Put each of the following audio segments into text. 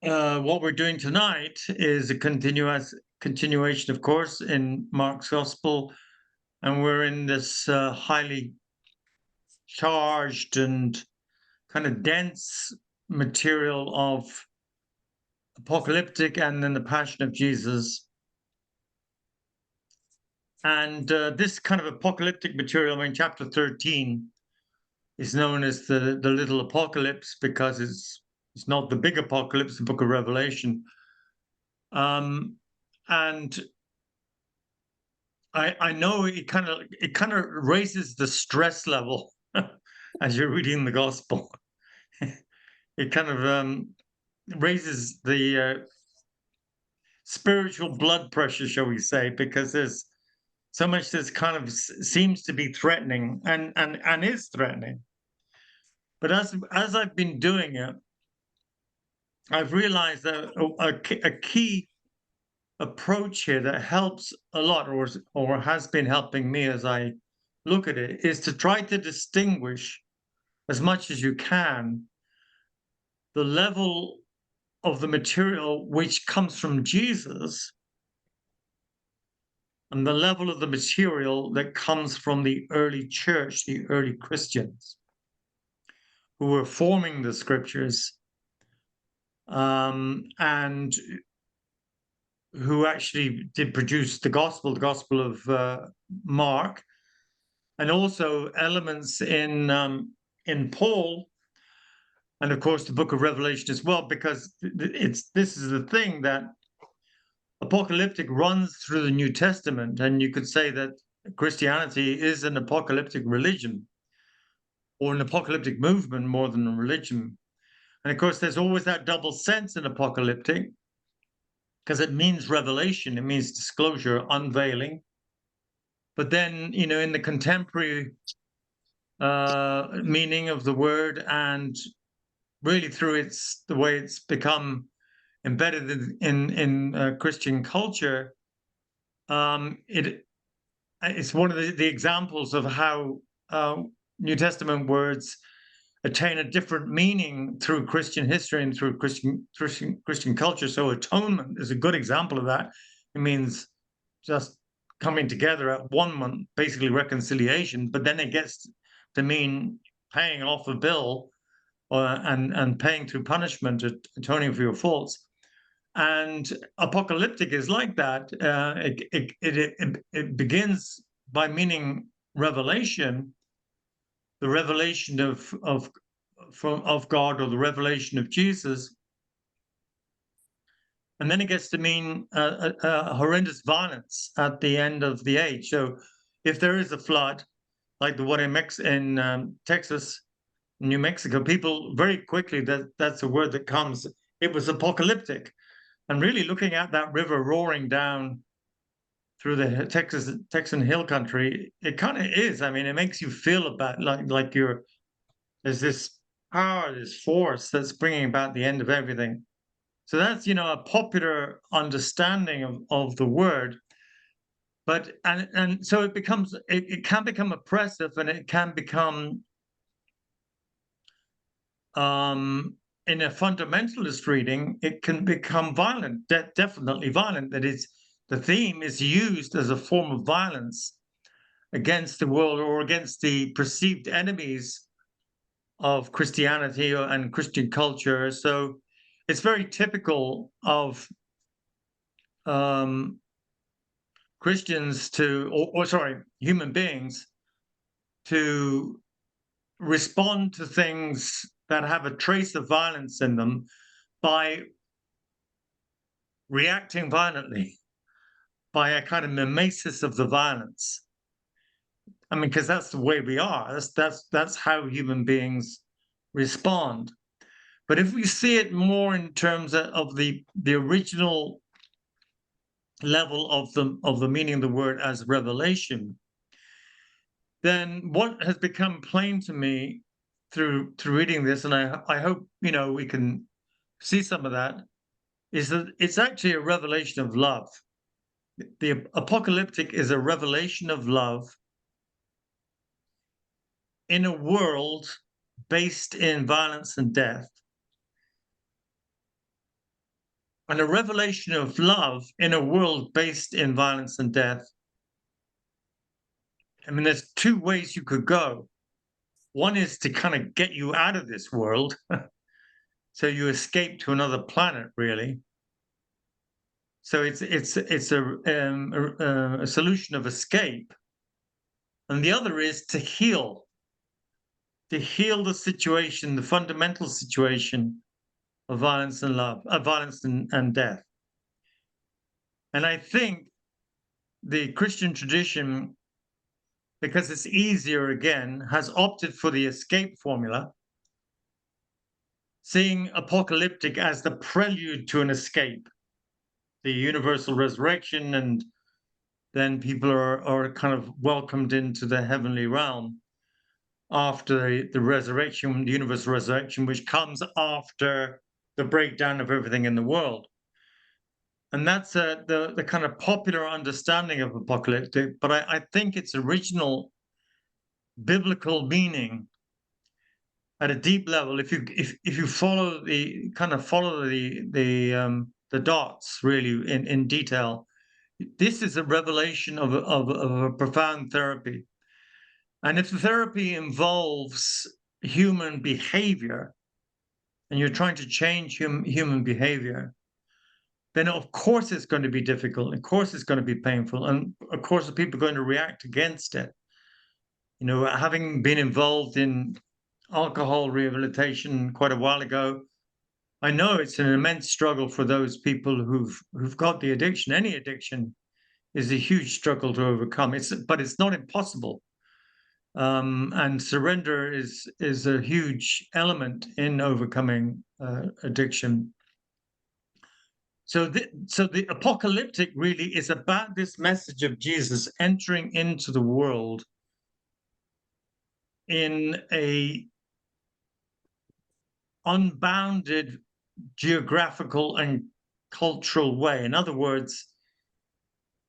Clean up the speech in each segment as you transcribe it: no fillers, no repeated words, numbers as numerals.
What we're doing tonight is a continuation, of course, in Mark's Gospel, and we're in this highly charged and kind of dense material of apocalyptic and then the Passion of Jesus. And this kind of apocalyptic material, I mean, chapter 13 is known as the little apocalypse because it's not the big apocalypse, the book of Revelation. And I know it kind of raises the stress level as you're reading the gospel. It kind of raises the spiritual blood pressure, shall we say, because there's so much that's kind of seems to be threatening and is threatening. But as I've been doing it, I've realized that a key approach here that helps a lot, or has been helping me as I look at it, is to try to distinguish as much as you can the level of the material which comes from Jesus and the level of the material that comes from the early church, the early Christians who were forming the scriptures, and who actually did produce the gospel of Mark, and also elements in Paul, and of course the book of Revelation as well, because this is the thing that apocalyptic runs through the New Testament, and you could say that Christianity is an apocalyptic religion or an apocalyptic movement more than a religion. And of course, there's always that double sense in apocalyptic because it means revelation, it means disclosure, unveiling. But then, in the contemporary meaning of the word, and really through the way it's become embedded in Christian culture, it's one of the examples of how New Testament words attain a different meaning through Christian history and through Christian culture. So atonement is a good example of that. It means just coming together at one month, basically reconciliation, but then it gets to mean paying off a bill, and paying through punishment, atoning for your faults. And apocalyptic is like that. It begins by meaning revelation, the revelation of God, or the revelation of Jesus, and then it gets to mean horrendous violence at the end of the age. So, if there is a flood, like the one in Texas, New Mexico, people very quickly, that's a word that comes. It was apocalyptic, and really looking at that river roaring down through the Texan hill country, it kind of is. I mean, it makes you feel about like there's this power, this force that's bringing about the end of everything. So that's a popular understanding of the word, but and so it can become oppressive, and it can become in a fundamentalist reading, it can become violent, definitely violent. That is, the theme is used as a form of violence against the world or against the perceived enemies of Christianity and Christian culture. So it's very typical of Christians human beings to respond to things that have a trace of violence in them by reacting violently, by a kind of mimesis of the violence. I mean, because that's the way we are. That's how human beings respond. But if we see it more in terms of the original level of the meaning of the word as revelation, then what has become plain to me through reading this, and I hope we can see some of that, is that it's actually a revelation of love. The apocalyptic is a revelation of love in a world based in violence and death. and a revelation of love in a world based in violence and death. I mean, there's two ways you could go. One is to kind of get you out of this world, so you escape to another planet, really. So it's a solution of escape, and the other is to heal the situation, the fundamental situation of violence and love, violence and death. And I think the Christian tradition, because it's easier again, has opted for the escape formula, seeing apocalyptic as the prelude to an escape, the universal resurrection, and then people are kind of welcomed into the heavenly realm after the resurrection, the universal resurrection, which comes after the breakdown of everything in the world. And that's the kind of popular understanding of apocalyptic, but I think its original biblical meaning at a deep level, if you follow the dots really in detail, this is a revelation of a profound therapy. And if the therapy involves human behavior, and you're trying to change human behavior, then of course it's going to be difficult. Of course it's going to be painful. And of course, the people are going to react against it. You know, having been involved in alcohol rehabilitation quite a while ago, I know it's an immense struggle for those people who've got the addiction. Any addiction is a huge struggle to overcome. But it's not impossible. And surrender is a huge element in overcoming addiction. So the apocalyptic really is about this message of Jesus entering into the world in a unbounded geographical and cultural way. In other words,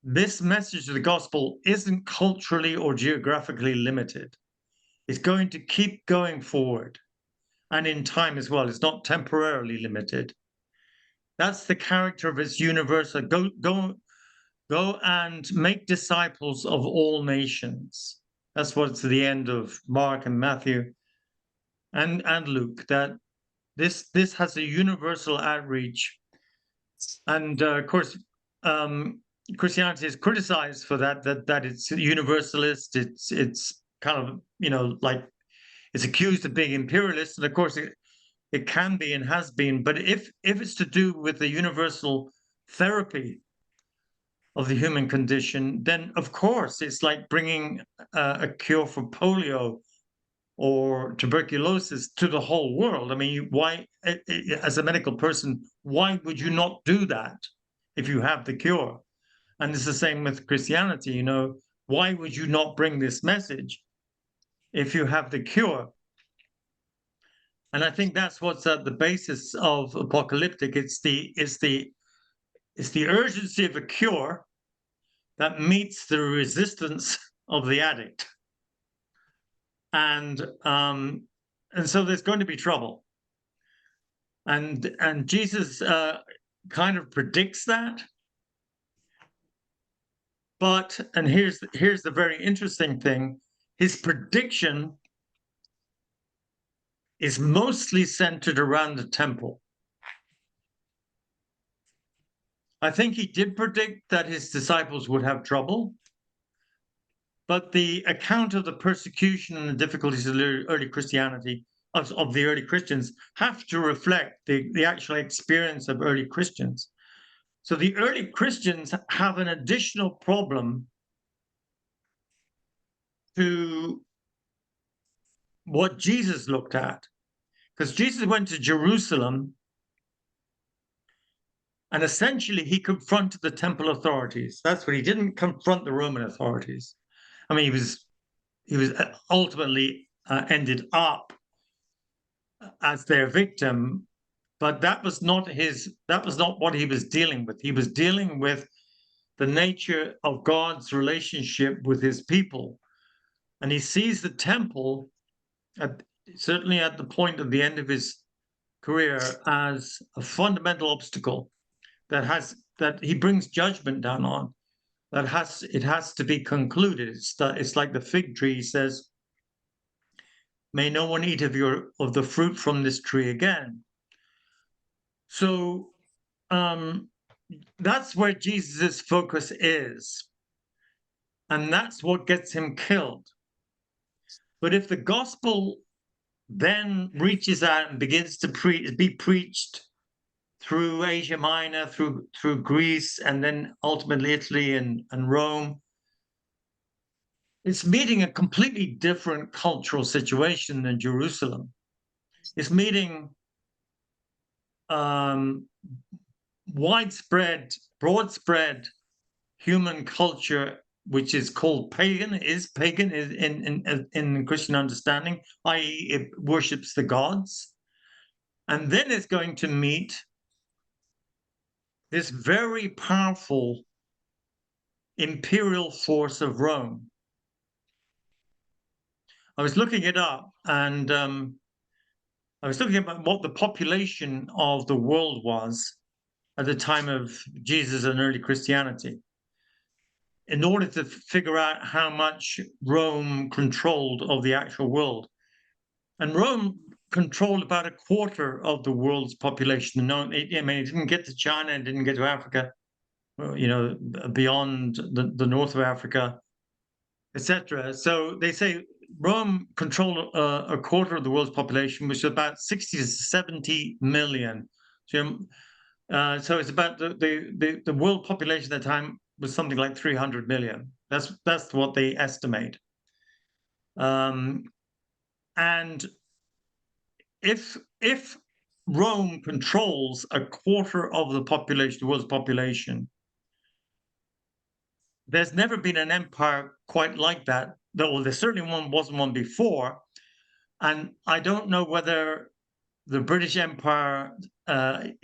this message of the gospel isn't culturally or geographically limited. It's going to keep going forward, and in time as well. It's not temporarily limited. That's the character of its universal. Go and make disciples of all nations. That's what's at the end of Mark and Matthew and Luke, that this has a universal outreach. And of course, Christianity is criticized for that it's universalist. It's kind of, you know, like it's accused of being imperialist, and of course it can be and has been. But if it's to do with the universal therapy of the human condition, then of course it's like bringing a cure for polio or tuberculosis to the whole world. I mean, why, as a medical person, why would you not do that if you have the cure? And it's the same with Christianity. You know, why would you not bring this message if you have the cure? And I think that's what's at the basis of apocalyptic. It's the urgency of a cure that meets the resistance of the addict. And so there's going to be trouble. And Jesus kind of predicts that. But, and here's the very interesting thing, his prediction is mostly centered around the temple. I think he did predict that his disciples would have trouble, but the account of the persecution and the difficulties of early Christianity, of the early Christians, have to reflect the actual experience of early Christians. So the early Christians have an additional problem to what Jesus looked at, because Jesus went to Jerusalem and essentially he confronted the temple authorities. That's what he didn't confront the Roman authorities. I mean, he was ultimately ended up as their victim, but that was not what he was dealing with. He was dealing with the nature of God's relationship with his people. And he sees the temple, certainly at the point of the end of his career, as a fundamental obstacle that he brings judgment down on. It has to be concluded. It's like the fig tree says, "May no one eat of the fruit from this tree again." So that's where Jesus's focus is, and that's what gets him killed. But if the gospel then reaches out and begins to be preached through Asia Minor, through Greece, and then ultimately Italy and Rome, it's meeting a completely different cultural situation than Jerusalem. It's meeting widespread, broad-spread human culture, which is called pagan, in Christian understanding, i.e., it worships the gods. And then it's going to meet this very powerful imperial force of Rome. I was looking it up, and I was looking at what the population of the world was at the time of Jesus and early Christianity, in order to figure out how much Rome controlled of the actual world. And Rome controlled about a quarter of the world's population. No, it didn't get to China, it didn't get to Africa, beyond the north of Africa, etc. So they say Rome controlled a quarter of the world's population, which is about 60 to 70 million. So it's about the world population at the time was something like 300 million. That's what they estimate. And if Rome controls a quarter of the population, the world's population, there's never been an empire quite like that. Though there certainly wasn't one before. And I don't know whether the British Empire,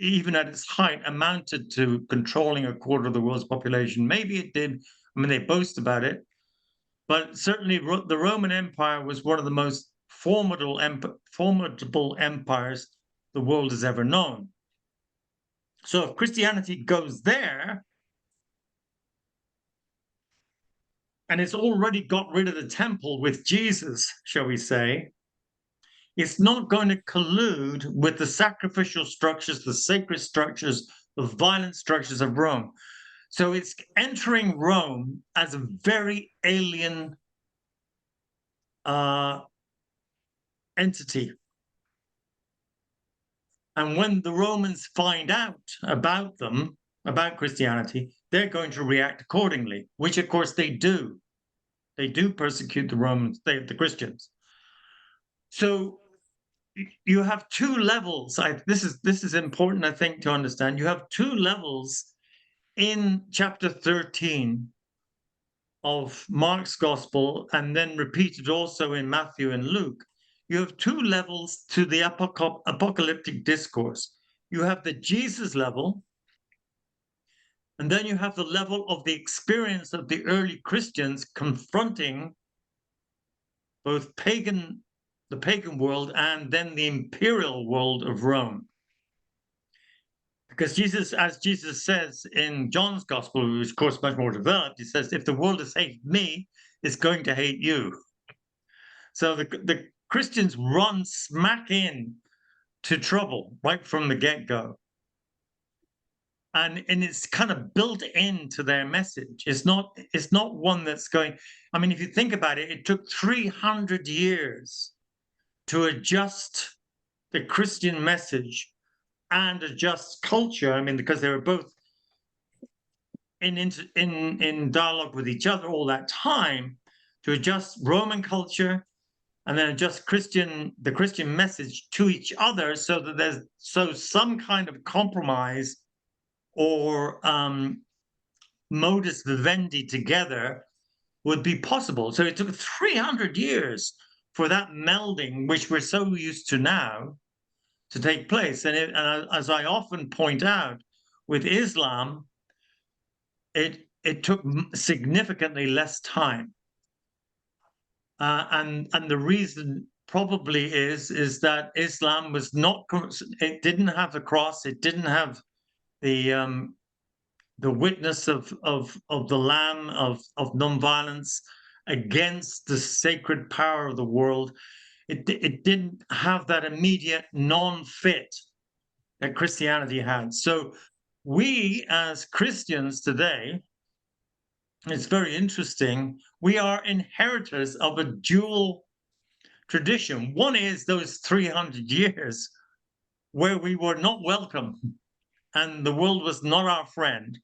even at its height, amounted to controlling a quarter of the world's population. Maybe it did. I mean, they boast about it. But certainly the Roman Empire was one of the most formidable empires the world has ever known. So if Christianity goes there, and it's already got rid of the temple with Jesus, shall we say, it's not going to collude with the sacrificial structures, the sacred structures, the violent structures of Rome. So it's entering Rome as a very alien entity. And when the Romans find out about them, about Christianity, they're going to react accordingly, which of course they do. They do persecute the Romans, the Christians. So you have two levels. This is important, I think, to understand. You have two levels in chapter 13 of Mark's gospel, and then repeated also in Matthew and Luke. You have two levels to the apocalyptic discourse. You have the Jesus level, and then you have the level of the experience of the early Christians confronting both the pagan world and then the imperial world of Rome. Because as Jesus says in John's gospel, which is of course much more developed, he says, if the world has hated me, it's going to hate you. So the Christians run smack in to trouble right from the get-go. And it's kind of built into their message. It's not one that's going. I mean, if you think about it, it took 300 years to adjust the Christian message and adjust culture. I mean, because they were both in dialogue with each other all that time, to adjust Roman culture and then adjust the Christian message to each other, so that there's some kind of compromise or modus vivendi together would be possible. So it took 300 years for that melding, which we're so used to now, to take place. And as I often point out, with Islam, it took significantly less time. And the reason probably is that Islam was not, it didn't have the cross, it didn't have the witness of the Lamb of nonviolence against the sacred power of the world. It didn't have that immediate non-fit that Christianity had. So we as Christians today, it's very interesting, we are inheritors of a dual tradition. One is those 300 years where we were not welcome and the world was not our friend.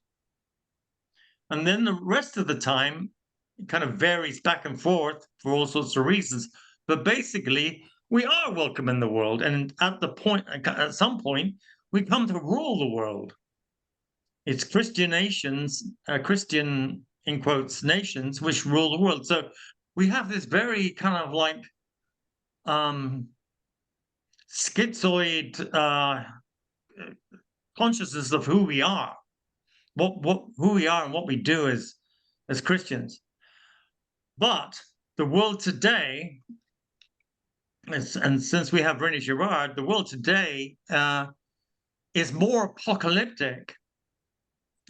And then the rest of the time, it kind of varies back and forth for all sorts of reasons. But basically, we are welcome in the world. And at some point, we come to rule the world. It's Christian nations, Christian, in quotes, nations, which rule the world. So we have this very kind of like schizoid consciousness of who we are, who we are and what we do as Christians. But the world today, and since we have René Girard, the world today is more apocalyptic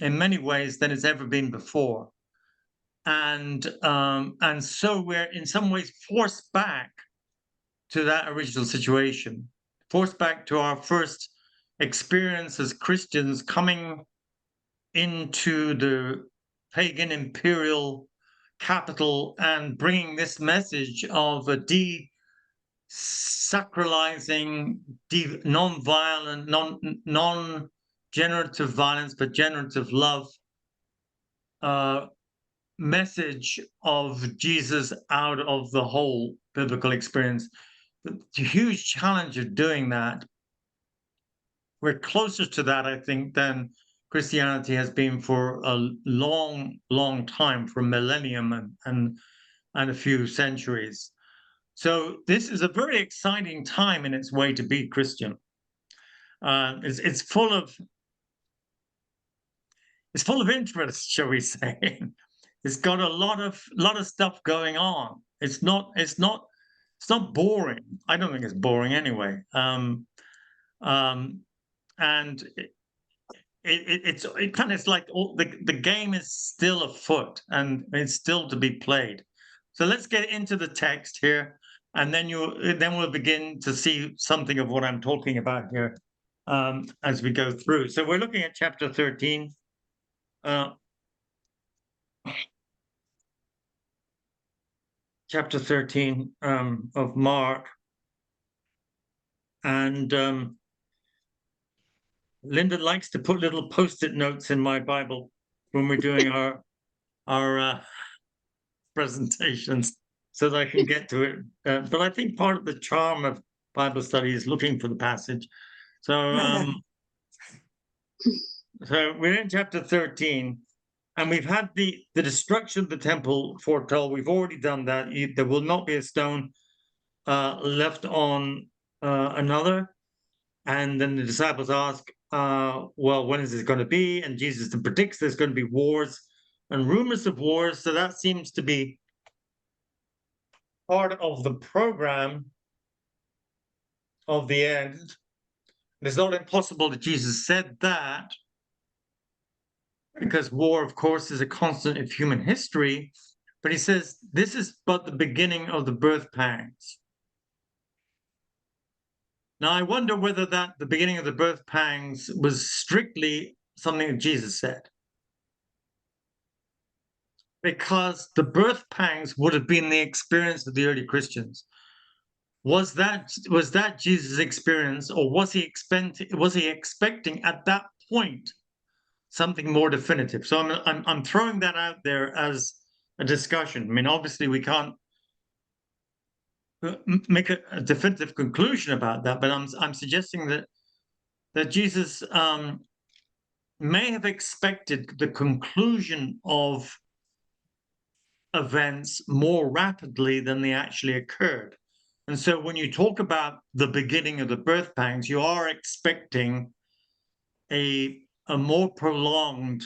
in many ways than it's ever been before, and so we're in some ways forced back to that original situation, forced back to our first experience as Christians coming into the pagan imperial capital and bringing this message of a desacralizing, non-violent, non-generative violence, but generative love message of Jesus out of the whole biblical experience. The huge challenge of doing that, we're closer to that, I think, than Christianity has been for a long, long time, for a millennium and a few centuries. So this is a very exciting time in its way to be Christian. It's full of interest, shall we say? It's got a lot of stuff going on. It's not boring. I don't think it's boring anyway. And it's kind of like the game is still afoot and it's still to be played. So let's get into the text here, and then we'll begin to see something of what I'm talking about here as we go through. So we're looking at chapter 13. Chapter 13 of Mark, and Linda likes to put little post-it notes in my Bible when we're doing our presentations, so that I can get to it. But I think part of the charm of Bible study is looking for the passage. So, so we're in chapter 13, and we've had the destruction of the temple foretold. We've already done that. There will not be a stone left on another. And then the disciples ask, well, when is this going to be? And Jesus predicts there's going to be wars and rumors of wars. So that seems to be part of the program of the end. It's not impossible that Jesus said that, because war, of course, is a constant of human history. But he says this is but the beginning of the birth pangs. Now, I wonder whether the beginning of the birth pangs was strictly something that Jesus said, because the birth pangs would have been the experience of the early Christians. Was that Jesus' experience, or was he expecting at that point something more definitive? So I'm throwing that out there as a discussion. I mean, obviously we can't make a definitive conclusion about that, but I'm suggesting that Jesus may have expected the conclusion of events more rapidly than they actually occurred. And so when you talk about the beginning of the birth pangs, you are expecting a more prolonged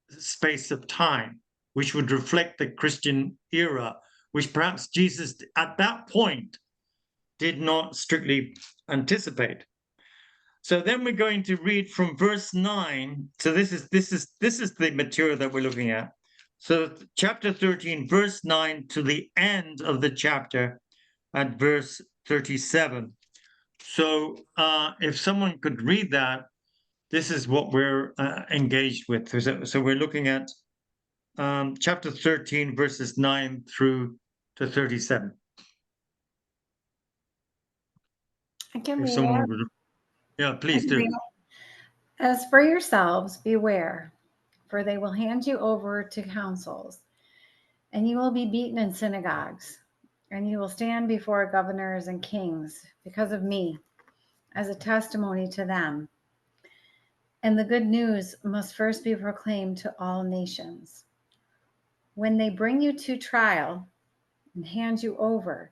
space of time, which would reflect the Christian era, which perhaps Jesus at that point did not strictly anticipate. So then we're going to read from verse 9. So this is the material that we're looking at. So chapter 13, verse 9 to the end of the chapter at verse 37. So if someone could read that, this is what we're engaged with. So we're looking at chapter 13, verses 9 through to 37. I can If read someone it. would, yeah, please do. As for yourselves, beware, for they will hand you over to councils, and you will be beaten in synagogues, and you will stand before governors and kings because of me, as a testimony to them. And the good news must first be proclaimed to all nations. When they bring you to trial and hand you over,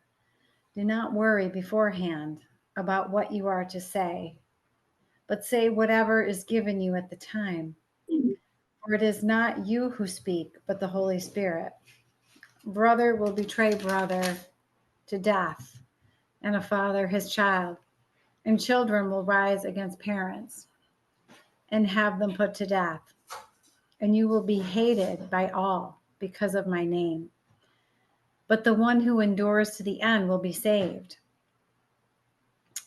do not worry beforehand about what you are to say, but say whatever is given you at the time. For it is not you who speak, but the Holy Spirit. Brother will betray brother to death, and a father his child, and children will rise against parents and have them put to death. And you will be hated by all because of my name. But the one who endures to the end will be saved.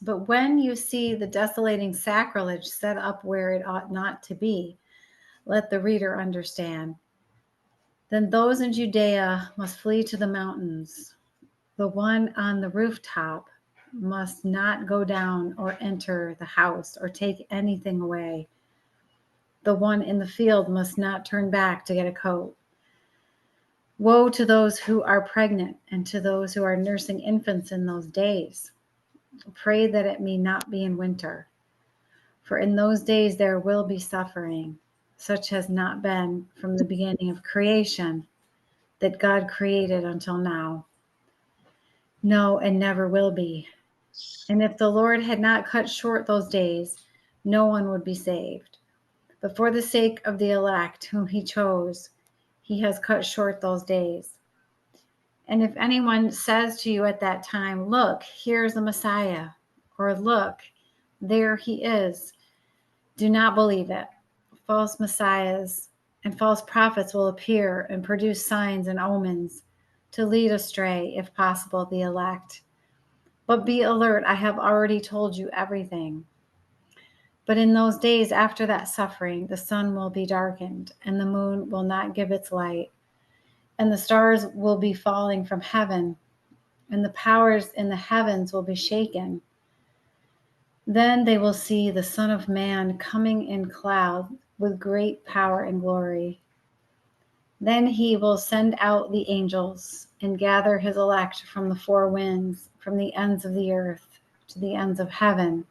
But when you see the desolating sacrilege set up where it ought not to be, let the reader understand. Then those in Judea must flee to the mountains. The one on the rooftop must not go down or enter the house or take anything away. The one in the field must not turn back to get a coat. Woe to those who are pregnant and to those who are nursing infants in those days. Pray that it may not be in winter. For in those days there will be suffering, such has not been from the beginning of creation that God created until now. No, and never will be. And if the Lord had not cut short those days, no one would be saved. But for the sake of the elect whom he chose, he has cut short those days. And if anyone says to you at that time, look, here's the Messiah, or look, there he is, do not believe it. False messiahs and false prophets will appear and produce signs and omens to lead astray, if possible, the elect. But be alert, I have already told you everything. But in those days after that suffering, the sun will be darkened, and the moon will not give its light, and the stars will be falling from heaven, and the powers in the heavens will be shaken. Then they will see the Son of Man coming in clouds with great power and glory. Then he will send out the angels and gather his elect from the four winds, from the ends of the earth to the ends of heaven.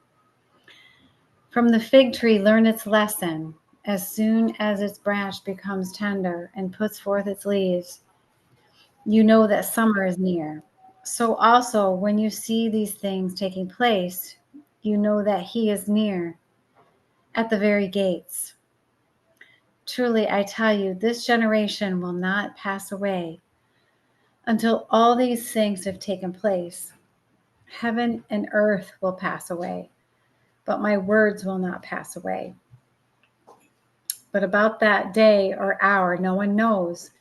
From the fig tree learn its lesson. As soon as its branch becomes tender and puts forth its leaves, you know that summer is near. So also, when you see these things taking place, you know that he is near, at the very gates. Truly, I tell you, this generation will not pass away until all these things have taken place. Heaven and earth will pass away, but my words will not pass away. But about that day or hour, no one knows,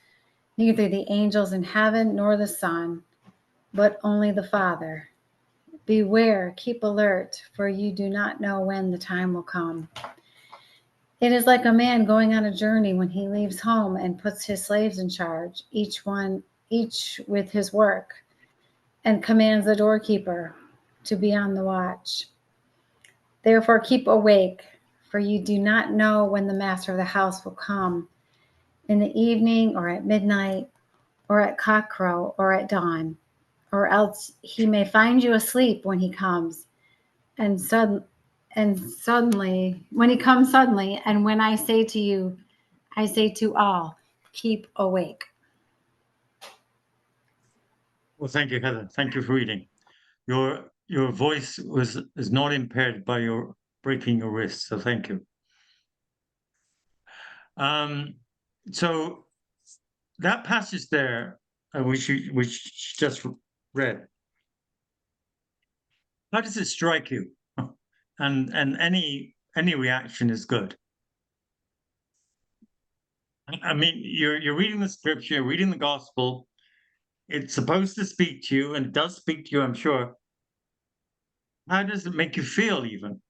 neither the angels in heaven nor the Son, but only the Father. Beware, keep alert, for you do not know when the time will come. It is like a man going on a journey when he leaves home and puts his slaves in charge, each with his work, and commands the doorkeeper to be on the watch. Therefore keep awake, for you do not know when the master of the house will come, in the evening or at midnight or at cockcrow or at dawn, or else he may find you asleep when he comes, and suddenly when he comes suddenly, and when I say to all, keep awake. Well, thank you, Heather. Thank you for reading. Your voice is not impaired by your breaking your wrist, so thank you. So that passage there, which you just read, how does it strike you? and any reaction is good. I mean, you're reading the scripture, you're reading the gospel. It's supposed to speak to you, and it does speak to you, I'm sure. How does it make you feel, even?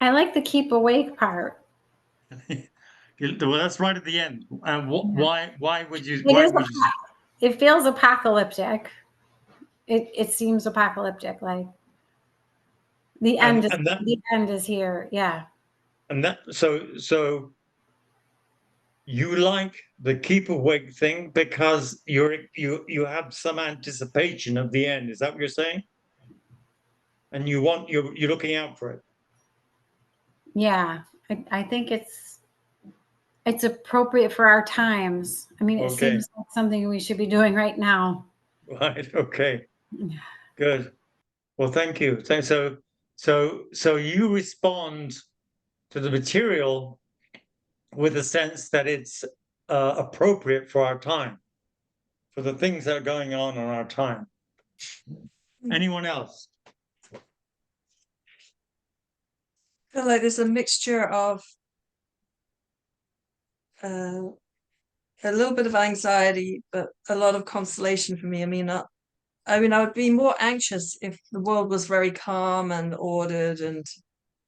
I like the keep awake part. Well, that's right at the end. And Yeah. why would you? It Why is. would you? It feels apocalyptic. It seems apocalyptic, like the end is And that the end is here. Yeah. so you like the keep awake thing because you have some anticipation of the end. Is that what you're saying? And you're looking out for it. Yeah. I think it's appropriate for our times. I mean, it Okay. seems like something we should be doing right now. Right. Okay. Good. Well, thank you. So you respond to the material with a sense that it's appropriate for our time, for the things that are going on in our time. Anyone else? I feel like there's a mixture of uh, a little bit of anxiety, but a lot of consolation for me. I mean, I would be more anxious if the world was very calm and ordered and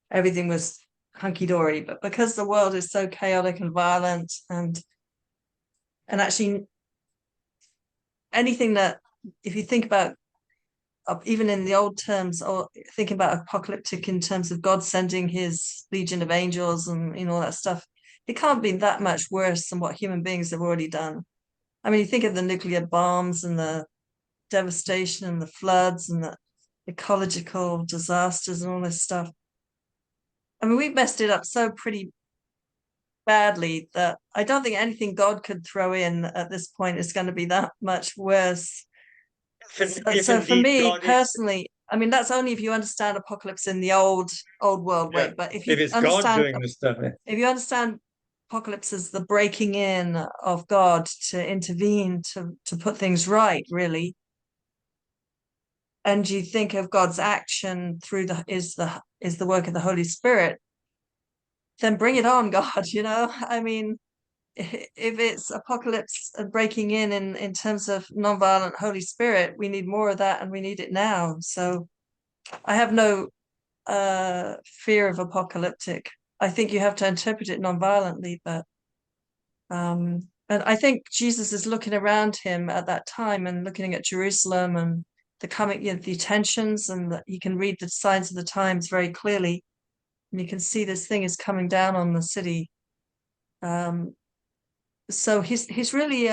everything was hunky dory. But because the world is so chaotic and violent, and actually anything that, if you think about, even in the old terms, or thinking about apocalyptic in terms of God sending his legion of angels and all that stuff, it can't be that much worse than what human beings have already done. I mean, you think of the nuclear bombs and the devastation and the floods and the ecological disasters and all this stuff. I mean, we messed it up so pretty badly that I don't think anything God could throw in at this point is going to be that much worse. If So for indeed me God is, personally, I mean, that's only if you understand apocalypse in the old world yeah, way. But if it's God doing this stuff, if you understand apocalypse as the breaking in of God to intervene to put things right, really, and you think of God's action through the work of the Holy Spirit, then bring it on, God. I mean, if it's apocalypse and breaking in terms of nonviolent Holy Spirit, we need more of that, and we need it now. So I have no fear of apocalyptic. I think you have to interpret it nonviolently, but and I think Jesus is looking around him at that time and looking at Jerusalem and the coming, the tensions, and he can read the signs of the times very clearly, and you can see this thing is coming down on the city. So he's really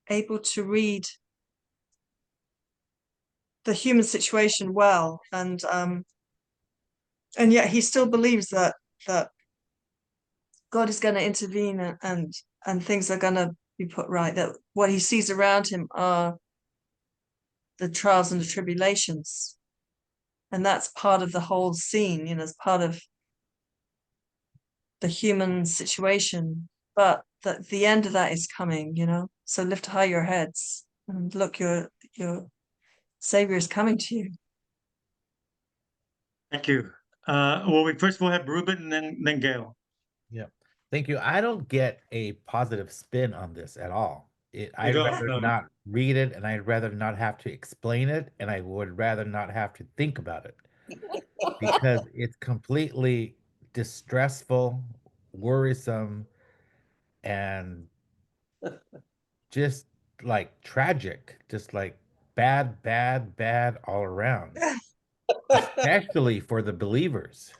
able to read the human situation well, and yet he still believes that God is going to intervene, and things are going to be put right. That what he sees around him are the trials and the tribulations, and that's part of the whole scene. As part of the human situation. But the end of that is coming. So lift high your heads and look, your Savior is coming to you. thank you. Well, we first will have Ruben and then Gail. Yeah. Thank you. I don't get a positive spin on this at all. I'd rather not read it, and I'd rather not have to explain it, and I would rather not have to think about it because it's completely distressful, worrisome, and just like tragic, just like bad, bad, bad all around, especially for the believers.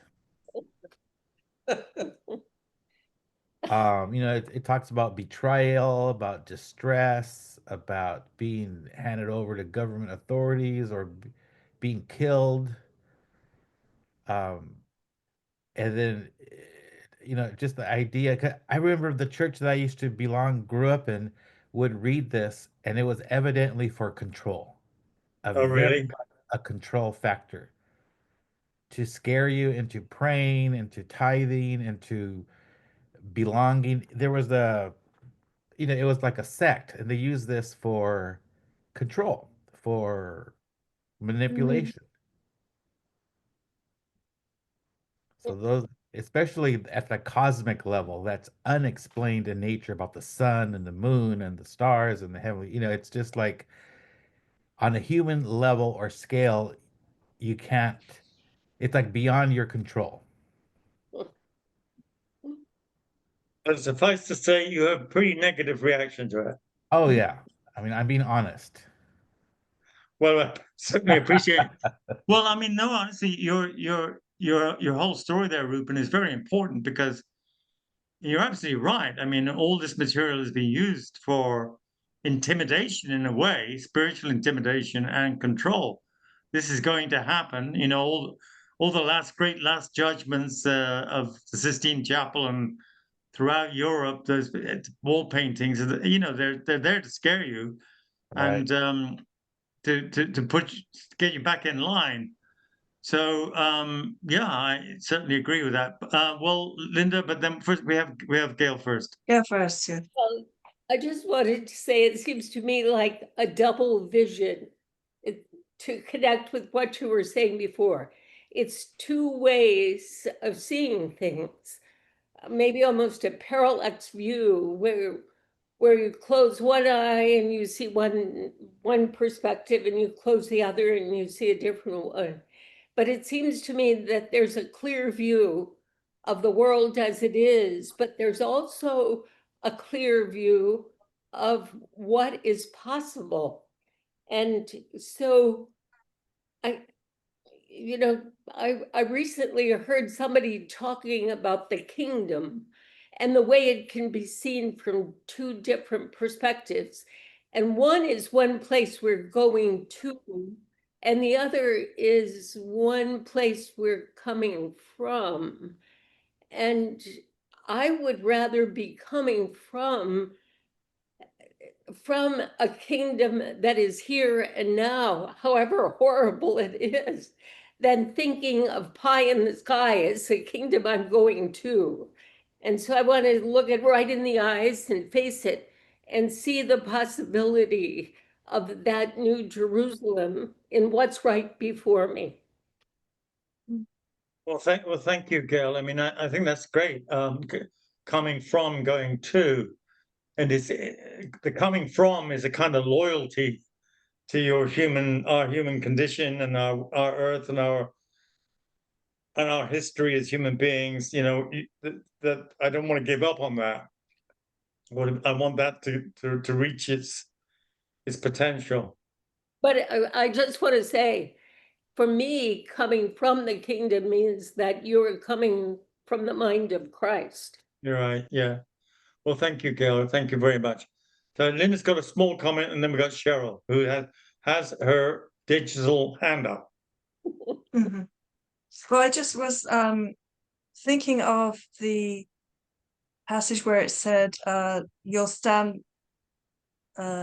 It talks about betrayal, about distress, about being handed over to government authorities or being killed. Um, and then, just the idea. 'Cause I remember the church that I used to grew up in, would read this, and it was evidently for control, Oh, very really? much a control factor to scare you into praying, into tithing, into belonging. There was it was like a sect, and they use this for control, for manipulation. So those, especially at the cosmic level, that's unexplained in nature about the sun and the moon and the stars and the heavenly, it's just like on a human level or scale, you can't, it's like beyond your control. But suffice to say, you have a pretty negative reaction to it. Oh yeah. I mean, I'm being honest. Well, I certainly appreciate it. Well, I mean, no, honestly, your whole story there, Rupen, is very important because you're absolutely right. I mean, all this material is being used for intimidation in a way, spiritual intimidation and control. This is going to happen. All the great last judgments of the Sistine Chapel and throughout Europe, those wall paintings. They're there to scare you Right. and to get you back in line. So yeah, I certainly agree with that. Well, Linda, but then first we have Gail first. Go first, yeah. Well, I just wanted to say it seems to me like a double vision to connect with what you were saying before. It's two ways of seeing things, maybe almost a parallax view where you close one eye and you see one perspective and you close the other and you see a different one. But it seems to me that there's a clear view of the world as it is, but there's also a clear view of what is possible. And so I recently heard somebody talking about the kingdom and the way it can be seen from two different perspectives. And one is one place we're going to, and the other is one place we're coming from. And I would rather be coming from a kingdom that is here and now, however horrible it is, than thinking of pie in the sky as the kingdom I'm going to. And so I want to look it right in the eyes and face it and see the possibility of that new Jerusalem in what's right before me. Well, thank you, Gail. I mean, I think that's great. Coming from, going to, and the coming from is a kind of loyalty to our human condition and our earth and our history as human beings. That I don't want to give up on that. I want that to reach its potential. But I just want to say, for me, coming from the kingdom means that you're coming from the mind of Christ. You're right. Yeah. Well, thank you, Gail. Thank you very much. So Linda's got a small comment, and then we've got Cheryl, who has her digital hand up. Mm-hmm. Well, I just was thinking of the passage where it said, you'll stand,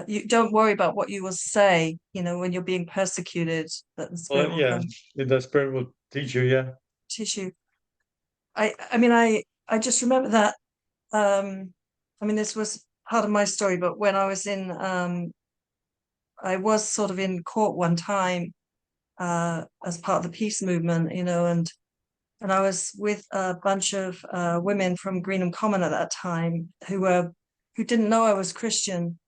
you don't worry about what you will say, when you're being persecuted, that the Spirit will come. The Spirit will teach you, yeah. Teach you. I mean, I just remember that, I mean, this was part of my story, but when I was I was sort of in court one time, as part of the peace movement, and I was with a bunch of women from Greenham Common at that time who didn't know I was Christian,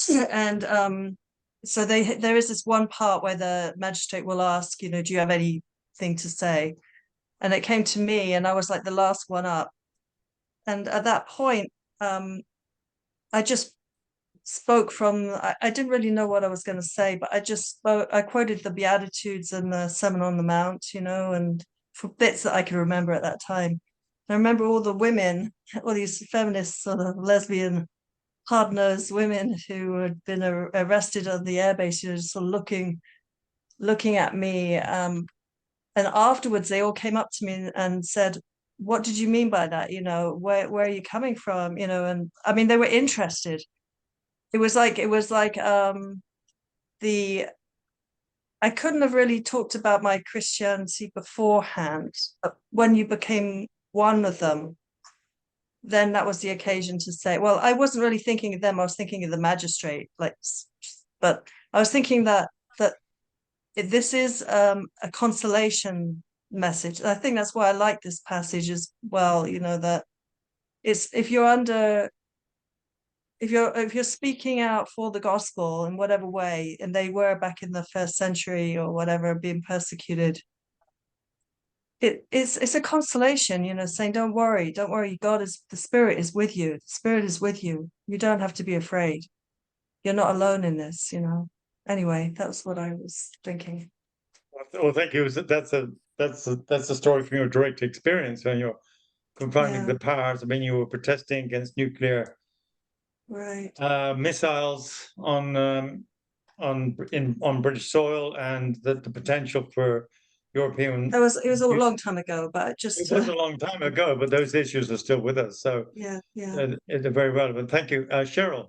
and so there is this one part where the magistrate will ask, do you have anything to say? And it came to me, and I was like the last one up, and at that point, I just spoke from, I didn't really know what I was going to say, but I quoted the Beatitudes and the Sermon on the Mount, and for bits that I could remember at that time. I remember all the women, all these feminist sort of lesbian hard-nosed women who had been arrested on the airbase, sort of looking at me. And afterwards they all came up to me and said, what did you mean by that? Where are you coming from? And I mean, they were interested. It was like I couldn't have really talked about my Christianity beforehand, but when you became one of them, then that was the occasion to say, well, I wasn't really thinking of them. I was thinking of the magistrate, like, but I was thinking that this is a consolation message. And I think that's why I like this passage as well. You know, that it's if you're speaking out for the gospel in whatever way, and they were back in the 1st century or whatever, being persecuted, it's a consolation, you know, saying, don't worry, the Spirit is with you. The Spirit is with you. You don't have to be afraid. You're not alone in this, you know. Anyway, that's what I was thinking. Well, thank you. That's a story from your direct experience when you're confronting the powers. I mean, you were protesting against nuclear missiles on British soil, and the potential for European. It was a long time ago, but it was a long time ago, but those issues are still with us. So they're very relevant. Thank you, Cheryl.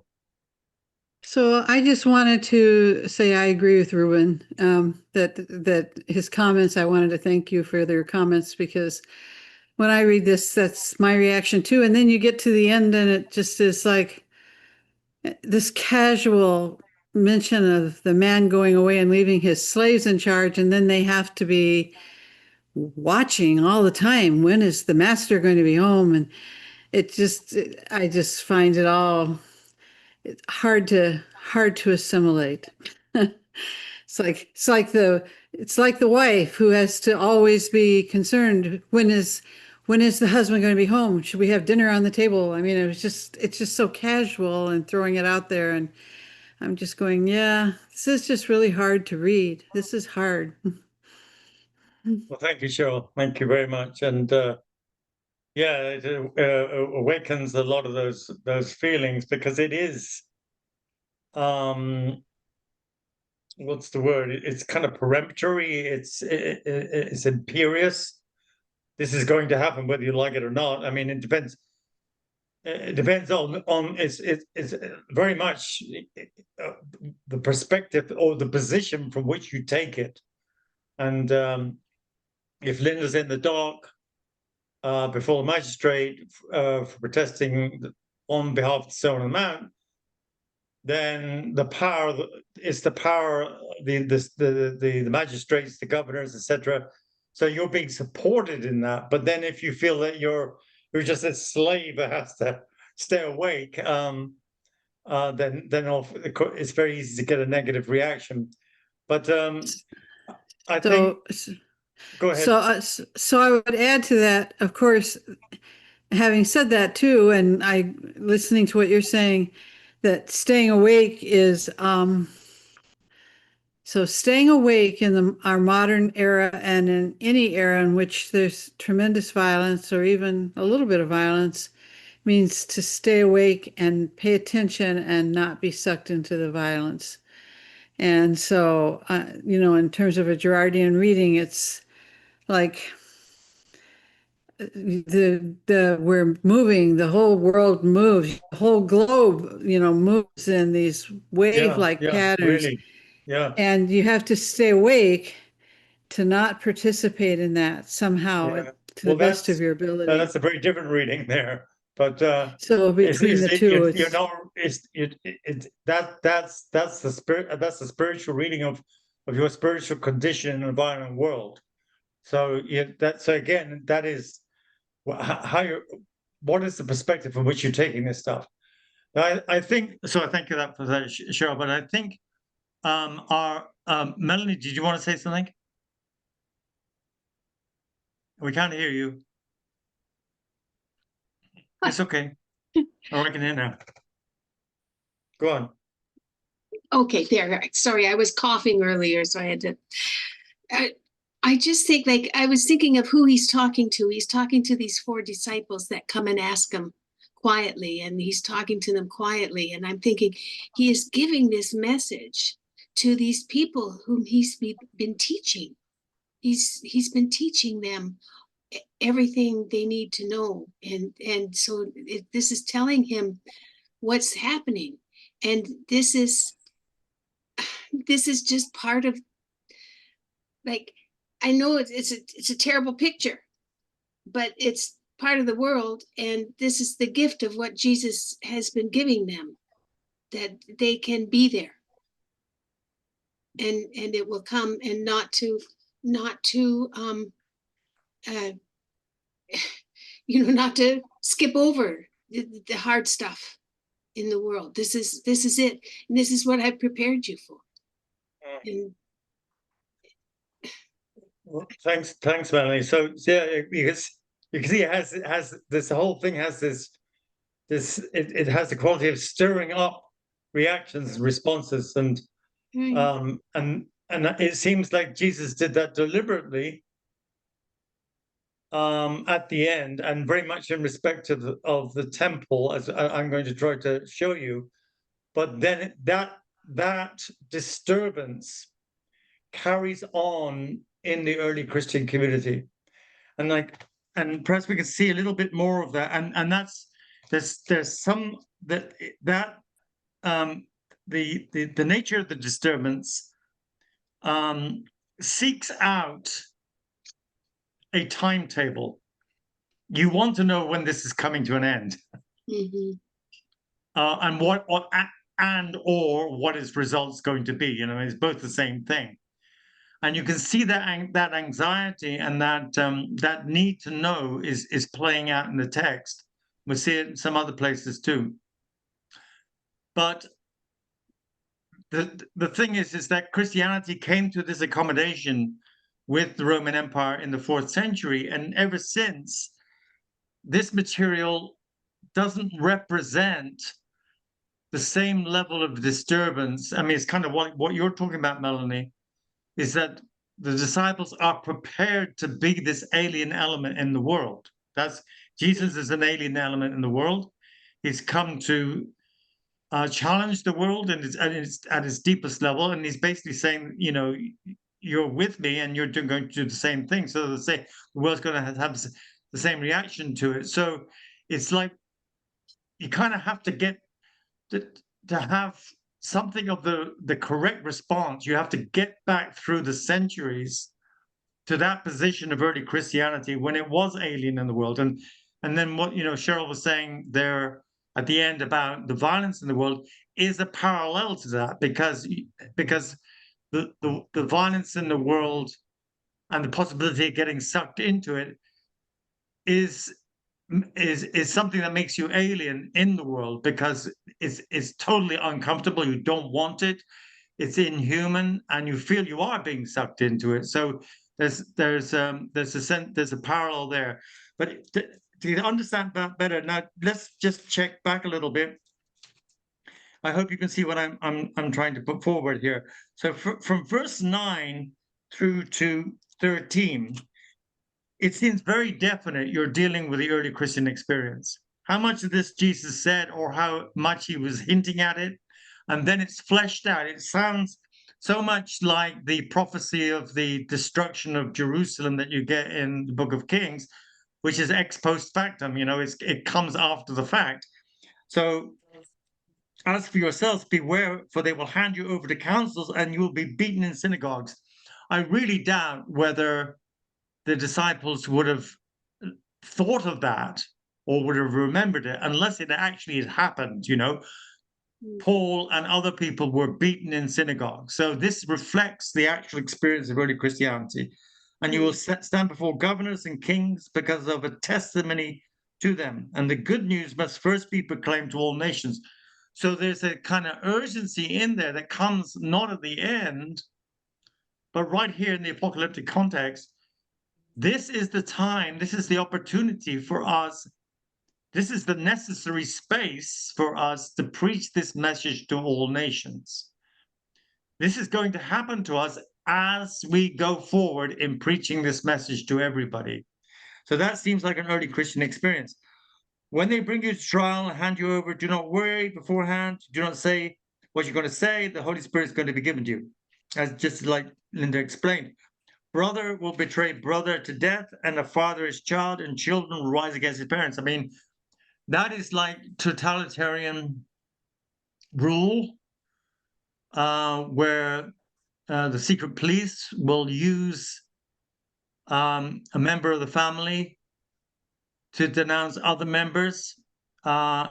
So I just wanted to say I agree with Ruben, that his comments, I wanted to thank you for their comments, because when I read this, that's my reaction too. And then you get to the end and it just is like this casual mention of the man going away and leaving his slaves in charge. And then they have to be watching all the time. When is the master going to be home? And I just find it all hard to assimilate. It's like the wife who has to always be concerned, when is the husband going to be home? Should we have dinner on the table? I mean, it's just so casual and throwing it out there, and I'm just going, yeah, this is just really hard to read. This is hard. Well, thank you, Cheryl. Thank you very much. And it awakens a lot of those feelings, because it is, what's the word? It's kind of peremptory. It's imperious. This is going to happen whether you like it or not. I mean, it depends. It depends on it's very much the perspective or the position from which you take it. And if Linda's in the dock before the magistrate for protesting on behalf of the Sermon on the Mount, then the magistrates, the governors, etc. So you're being supported in that. But then if you feel that you're just a slave that has to stay awake, then it's very easy to get a negative reaction. But I think. Go ahead. So I would add to that, of course, having said that too, and listening to what you're saying, that staying awake is so staying awake in our modern era, and in any era in which there's tremendous violence or even a little bit of violence, means to stay awake and pay attention and not be sucked into the violence. And so, in terms of a Girardian reading, it's like we're moving, the whole world moves, the whole globe, moves in these wave-like patterns. Really. Yeah. And you have to stay awake to not participate in that somehow to the best of your ability. That's a very different reading there. But so between the two, that's the spirit. That's the spiritual reading of your spiritual condition in a violent world. So again, that is what is the perspective from which you're taking this stuff. I think so. I thank you for that, Cheryl. But I think our Melanie, did you want to say something? We can't hear you. It's okay. I can hear now. Go on. Okay, there. Sorry, I was coughing earlier, so I had to. I just think, like, I was thinking of who he's talking to. He's talking to these 4 disciples that come and ask him quietly, and he's talking to them quietly. And I'm thinking he is giving this message to these people whom he's been teaching. He's been teaching them everything they need to know, and so this is telling him what's happening, and this is just part of, like, I know it's a terrible picture, but it's part of the world, and this is the gift of what Jesus has been giving them, that they can be there, and it will come, and not to not to skip over the hard stuff in the world. This is it, and this is what I've prepared you for. And well, thanks, Melanie. So yeah, because you can see it has this whole thing has this it has the quality of stirring up reactions, responses, and it seems like Jesus did that deliberately at the end, and very much in respect of the temple, as I'm going to try to show you. But then that disturbance carries on in the early Christian community, and perhaps we can see a little bit more of that. And that's there's some that the nature of the disturbance seeks out a timetable. You want to know when this is coming to an end, and what what its results going to be. You know, it's both the same thing, and you can see that anxiety and that need to know is playing out in the text. We see it in some other places too. But the thing is that Christianity came to this accommodation with the Roman Empire in the 4th century, and ever since, this material doesn't represent the same level of disturbance. I mean, it's kind of what you're talking about, Melanie, is that the disciples are prepared to be this alien element in the world. Jesus is an alien element in the world. He's come to challenge the world, and it's at its deepest level, and he's basically saying, you know, you're with me, and you're going to do the same thing. So the world's going to have the same reaction to it. So it's like you kind of have to get to have something of the correct response. You have to get back through the centuries to that position of early Christianity when it was alien in the world, and then what Cheryl was saying there at the end about the violence in the world is a parallel to that, because the violence in the world and the possibility of getting sucked into it is something that makes you alien in the world, because it's totally uncomfortable. You don't want it. It's inhuman, and you feel you are being sucked into it. So there's a parallel there. But to understand that better, now let's just check back a little bit. I hope you can see what I'm trying to put forward here. So from verse 9 through to 13, it seems very definite you're dealing with the early Christian experience. How much of this Jesus said, or how much he was hinting at it, and then it's fleshed out. It sounds so much like the prophecy of the destruction of Jerusalem that you get in the Book of Kings, which is ex post factum. It comes after the fact. So, as for yourselves, beware, for they will hand you over to councils, and you will be beaten in synagogues. I really doubt whether the disciples would have thought of that or would have remembered it unless it actually had happened. Paul and other people were beaten in synagogues. So this reflects the actual experience of early Christianity. And you will stand before governors and kings because of a testimony to them. And the good news must first be proclaimed to all nations. So there's a kind of urgency in there that comes not at the end, but right here in the apocalyptic context. This is the time, this is the opportunity for us. This is the necessary space for us to preach this message to all nations. This is going to happen to us as we go forward in preaching this message to everybody. So that seems like an early Christian experience. When they bring you to trial and hand you over, do not worry beforehand. Do not say what you're going to say. The Holy Spirit is going to be given to you, as just like Linda explained. Brother will betray brother to death, and a father his child, and children will rise against his parents. I mean, that is like totalitarian rule, where the secret police will use a member of the family to denounce other members, so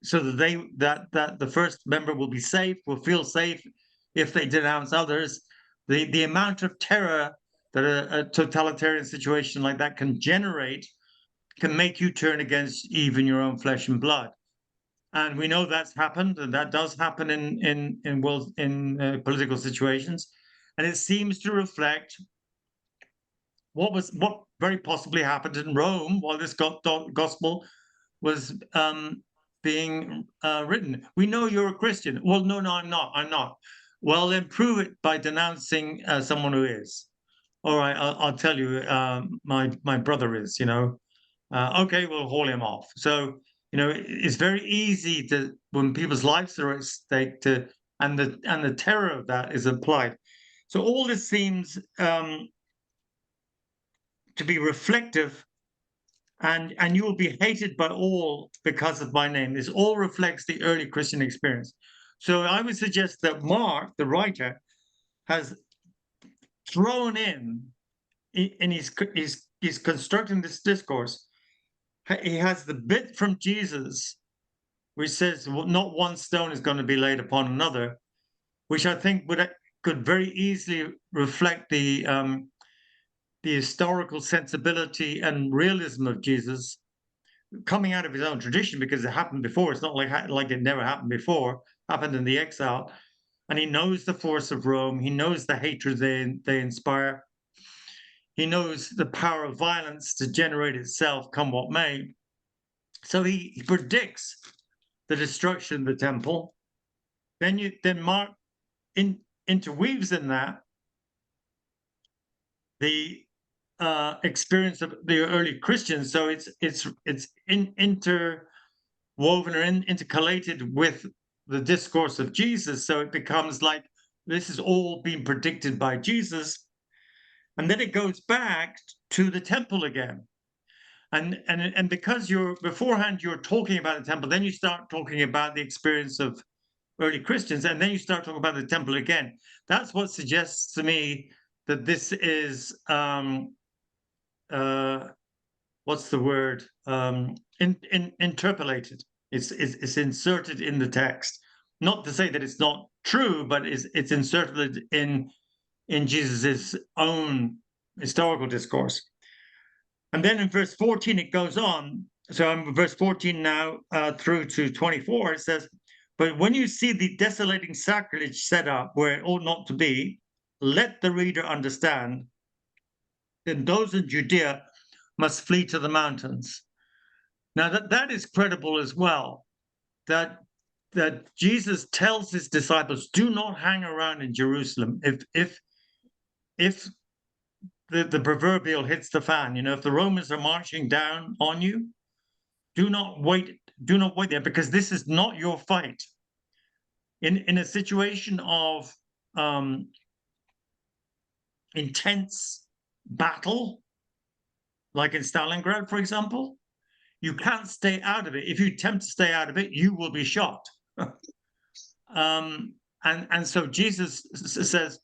that the first member will be safe, will feel safe if they denounce others. The amount of terror that a totalitarian situation like that can generate can make you turn against even your own flesh and blood. And we know that's happened, and that does happen in political situations. And it seems to reflect what very possibly happened in Rome while this gospel was being written. We know you're a Christian. Well, no, I'm not. Well, then prove it by denouncing someone who is. All right, I'll tell you, my brother is, okay, we'll haul him off. So, it's very easy to, when people's lives are at stake, and the terror of that is applied. So all this seems to be reflective, and you will be hated by all because of my name. This all reflects the early Christian experience. So I would suggest that Mark, the writer, has thrown in he's constructing this discourse. He has the bit from Jesus, which says, well, not one stone is going to be laid upon another, which I think could very easily reflect the historical sensibility and realism of Jesus, coming out of his own tradition, because it happened before. It's not like it never happened before. Happened in the exile, and he knows the force of Rome. He knows the hatred they inspire. He knows the power of violence to generate itself, come what may. So he predicts the destruction of the temple. Then Mark interweaves in that the experience of the early Christians. So it's interwoven or intercalated with the discourse of Jesus. So it becomes like this is all being predicted by Jesus. And then it goes back to the temple again. And because beforehand you're talking about the temple, then you start talking about the experience of early Christians, and then you start talking about the temple again. That's what suggests to me that this is what's the word? Interpolated. It's inserted in the text. Not to say that it's not true, but it's inserted in Jesus's own historical discourse. And then in verse 14, it goes on. So I'm verse 14 now through to 24. It says, but when you see the desolating sacrilege set up where it ought not to be, let the reader understand. Then those in Judea must flee to the mountains. Now that is credible as well, that Jesus tells his disciples, do not hang around in Jerusalem. If the proverbial hits the fan, if the Romans are marching down on you, do not wait there, because this is not your fight. In a situation of intense battle, like in Stalingrad, for example, you can't stay out of it. If you attempt to stay out of it, you will be shot. And so Jesus says,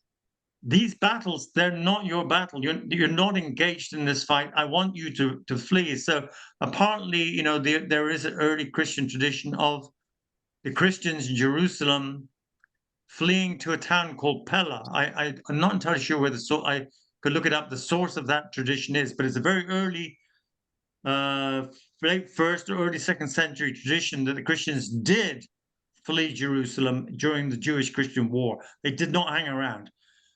these battles, they're not your battle. You're not engaged in this fight. I want you to flee. So apparently, there is an early Christian tradition of the Christians in Jerusalem fleeing to a town called Pella. I'm not entirely sure where I could look it up. The source of that tradition is, but it's a very early, late first or early second century tradition that the Christians did flee Jerusalem during the Jewish-Christian War. They did not hang around.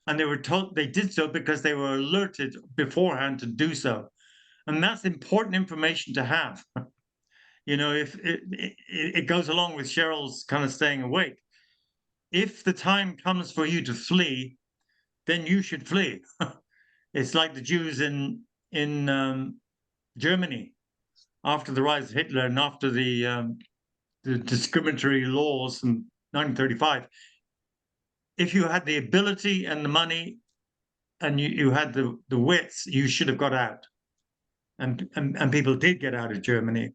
And they were told they did so because they were alerted beforehand to do so. And that's important information to have. If it goes along with Cheryl's kind of staying awake. If the time comes for you to flee, then you should flee. It's like the Jews in Germany after the rise of Hitler and after the discriminatory laws in 1935. If you had the ability and the money and you had the wits, you should have got out. And people did get out of Germany.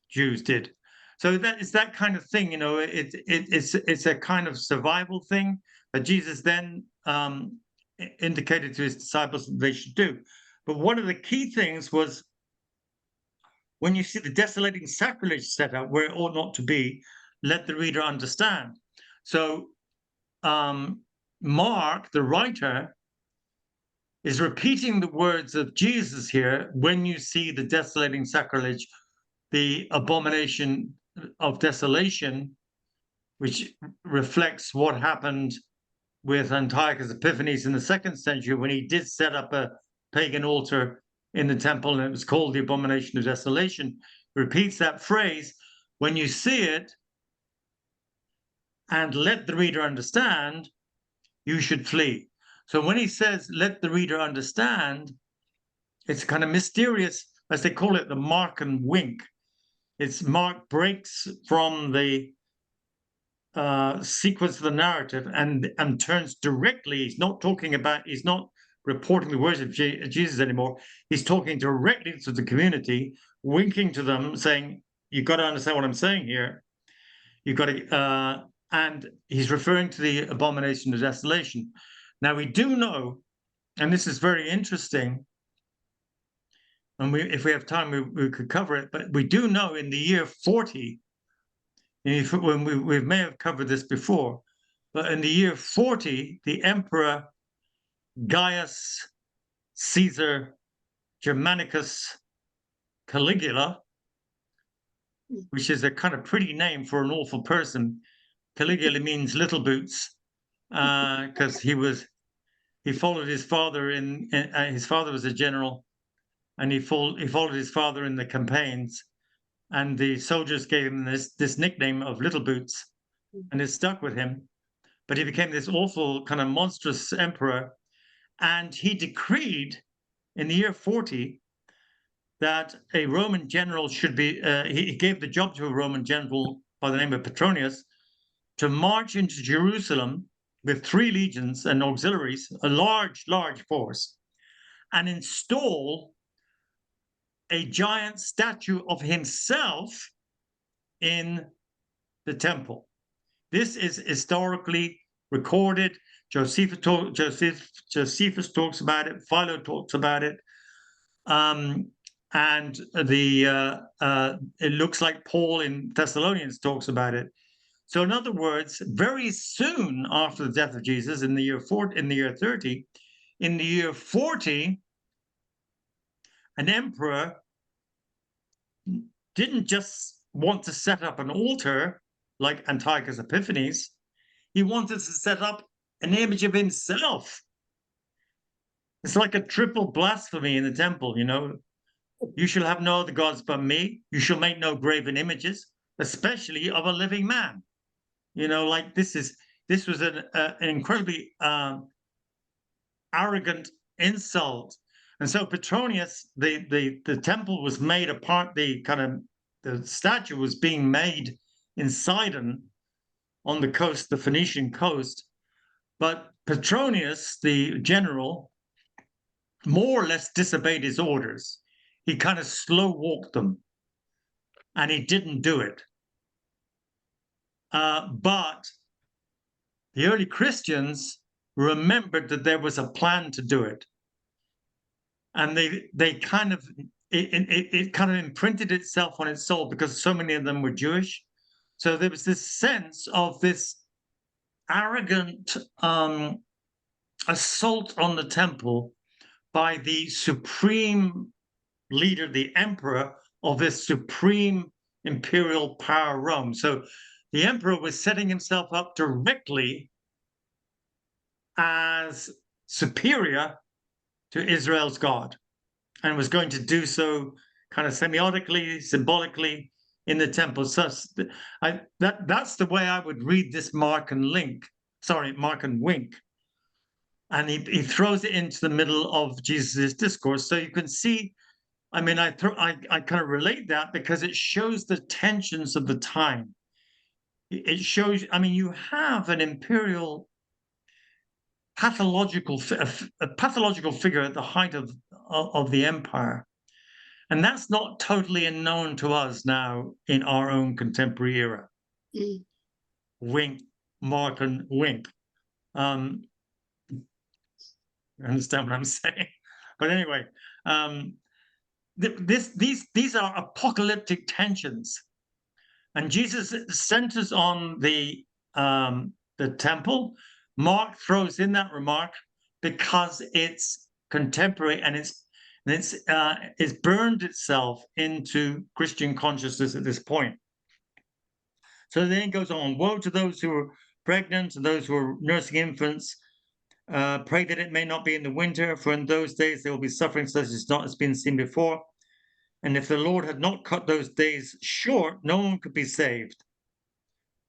Jews did. So it's that kind of thing, it's a kind of survival thing that Jesus then indicated to his disciples that they should do. But one of the key things was when you see the desolating sacrilege set up where it ought not to be, let the reader understand. So Mark, the writer, is repeating the words of Jesus here. When you see the desolating sacrilege, the abomination of desolation, which reflects what happened with Antiochus Epiphanes in the 2nd century, when he did set up a pagan altar in the temple, and it was called the abomination of desolation. Repeats that phrase, when you see it, and let the reader understand, you should flee. So when he says, let the reader understand, it's kind of mysterious, as they call it, the mark and wink. It's Mark breaks from the sequence of the narrative and turns directly. He's not reporting the words of Jesus anymore. He's talking directly to the community, winking to them, saying, you've got to understand what I'm saying here. You've got to, and he's referring to the abomination of desolation. Now, we do know, and this is very interesting, and if we have time, we could cover it, but we do know in the year 40, when we may have covered this before, but in the year 40, the Emperor Gaius Caesar Germanicus Caligula, which is a kind of pretty name for an awful person. Caligula means little boots, because he followed his father his father was a general, and he followed his father in the campaigns, and the soldiers gave him this nickname of Little Boots, and it stuck with him. But he became this awful kind of monstrous emperor, and he decreed in the year 40 that a Roman general should be, he gave the job to a Roman general by the name of Petronius to march into Jerusalem with 3 legions and auxiliaries, a large force, and install a giant statue of himself in the temple. This is historically recorded. Josephus talks about it. Philo talks about it. And it looks like Paul in Thessalonians talks about it. So in other words, very soon after the death of Jesus, in the year 30, in the year 40, an emperor didn't just want to set up an altar like Antiochus Epiphanes. He wanted to set up an image of himself. It's like a triple blasphemy in the temple, you know. You shall have no other gods but me. You shall make no graven images, especially of a living man. You know, like this was an incredibly arrogant insult. And so Petronius, the temple was made apart. The statue was being made in Sidon, on the coast, the Phoenician coast. But Petronius, the general, more or less disobeyed his orders. He kind of slow walked them, and he didn't do it. But the early Christians remembered that there was a plan to do it, and they kind of it kind of imprinted itself on its soul, because so many of them were Jewish. So there was this sense of this arrogant assault on the temple by the supreme leader, the emperor of this supreme imperial power, Rome. So the emperor was setting himself up directly as superior to Israel's God, and was going to do so kind of semiotically, symbolically in the temple. So that's the way I would read this Mark and wink. And he throws it into the middle of Jesus' discourse. So you can see, I mean, I kind of relate that because it shows the tensions of the time. It shows, I mean, you have an imperial pathological figure at the height of the empire. And that's not totally unknown to us now in our own contemporary era. Wink, Mark and wink. You understand what I'm saying? But anyway, these are apocalyptic tensions, and Jesus centers on the temple. Mark throws in that remark because it's contemporary and it's burned itself into Christian consciousness at this point. So then it goes on: woe to those who are pregnant and those who are nursing infants. Pray that it may not be in the winter, for in those days there will be suffering such as not has been seen before. And if the Lord had not cut those days short, no one could be saved.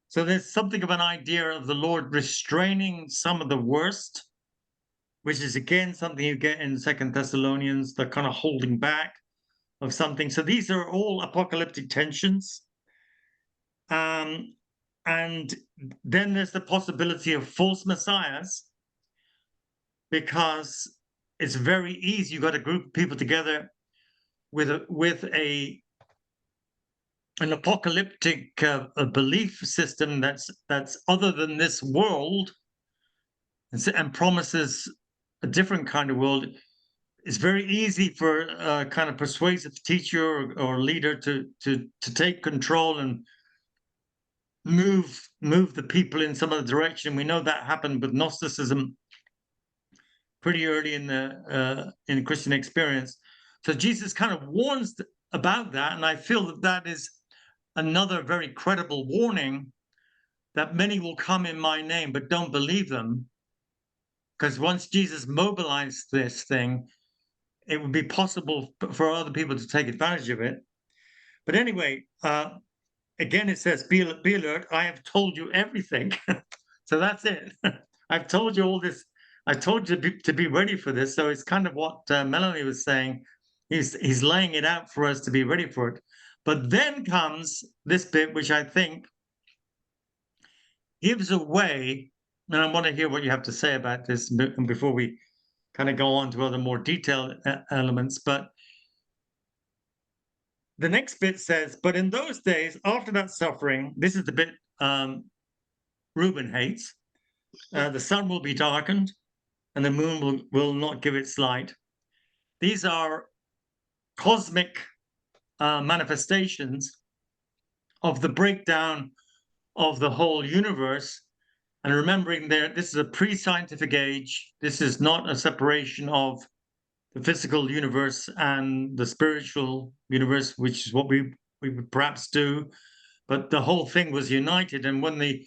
So there's something of an idea of the Lord restraining some of the worst, which is again something you get in 2 Thessalonians, the kind of holding back of something. So these are all apocalyptic tensions. And then there's the possibility of false messiahs, because it's very easy. You've got a group of people together with an apocalyptic belief system that's other than this world, and promises a different kind of world. It's very easy for a kind of persuasive teacher or leader to take control and move the people in some other direction. We know that happened with Gnosticism pretty early in the Christian experience. So Jesus kind of warns about that, and I feel that that is another very credible warning, that many will come in my name, but don't believe them. Because once Jesus mobilized this thing, it would be possible for other people to take advantage of it. But anyway, again, it says, be alert, I have told you everything. So that's it. I've told you all this. I told you to be ready for this. So it's kind of what Melanie was saying. He's laying it out for us to be ready for it. But then comes this bit, which I think gives away, and I want to hear what you have to say about this before we kind of go on to other more detailed elements. But the next bit says, but in those days, after that suffering, this is the bit Reuben hates, the sun will be darkened and the moon will not give its light. These are cosmic manifestations of the breakdown of the whole universe. And remembering this is a pre-scientific age. This is not a separation of the physical universe and the spiritual universe, which is what we would perhaps do. But the whole thing was united. And when the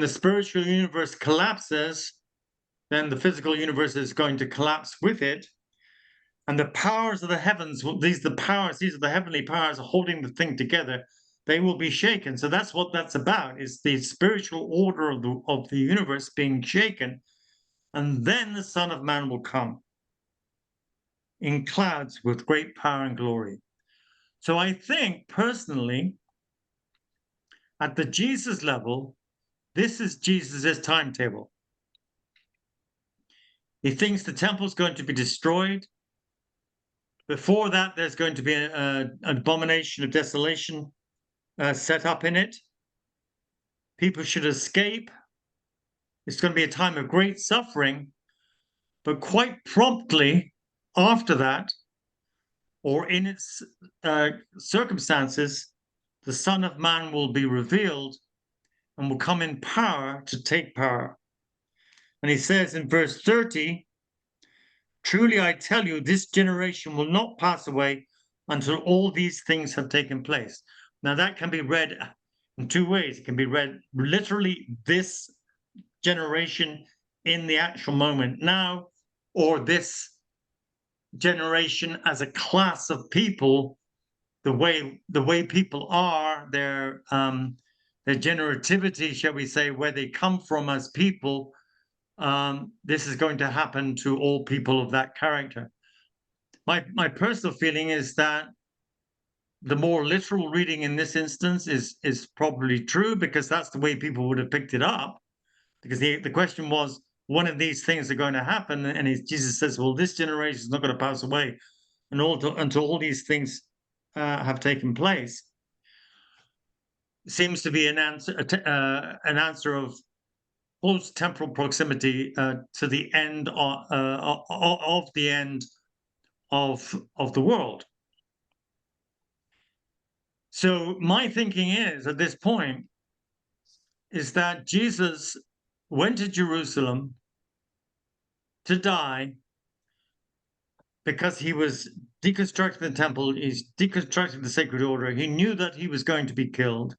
spiritual universe collapses, then the physical universe is going to collapse with it. And the powers of the heavens, these are the heavenly powers holding the thing together, they will be shaken. So that's what that's about, is the spiritual order of the universe being shaken. And then the Son of Man will come in clouds with great power and glory. So I think personally, at the Jesus level, this is Jesus's timetable. He thinks the temple is going to be destroyed. Before that, there's going to be an abomination of desolation set up in it. People should escape. It's going to be a time of great suffering, but quite promptly after that, or in its circumstances, the Son of Man will be revealed and will come in power to take power. And he says in verse 30, truly I tell you, this generation will not pass away until all these things have taken place. Now that can be read in two ways. It can be read literally, this generation in the actual moment now, or this generation as a class of people, the way people are, their generativity, shall we say, where they come from as people. This is going to happen to all people of that character. My personal feeling is that the more literal reading in this instance is probably true, because that's the way people would have picked it up. Because the question was, one of these things are going to happen, and Jesus says, well, this generation is not going to pass away until all these things have taken place. Seems to be an answer of close temporal proximity to the end of the end of the world. So my thinking is, at this point, is that Jesus went to Jerusalem to die because he was deconstructing the temple, he's deconstructing the sacred order. He knew that he was going to be killed.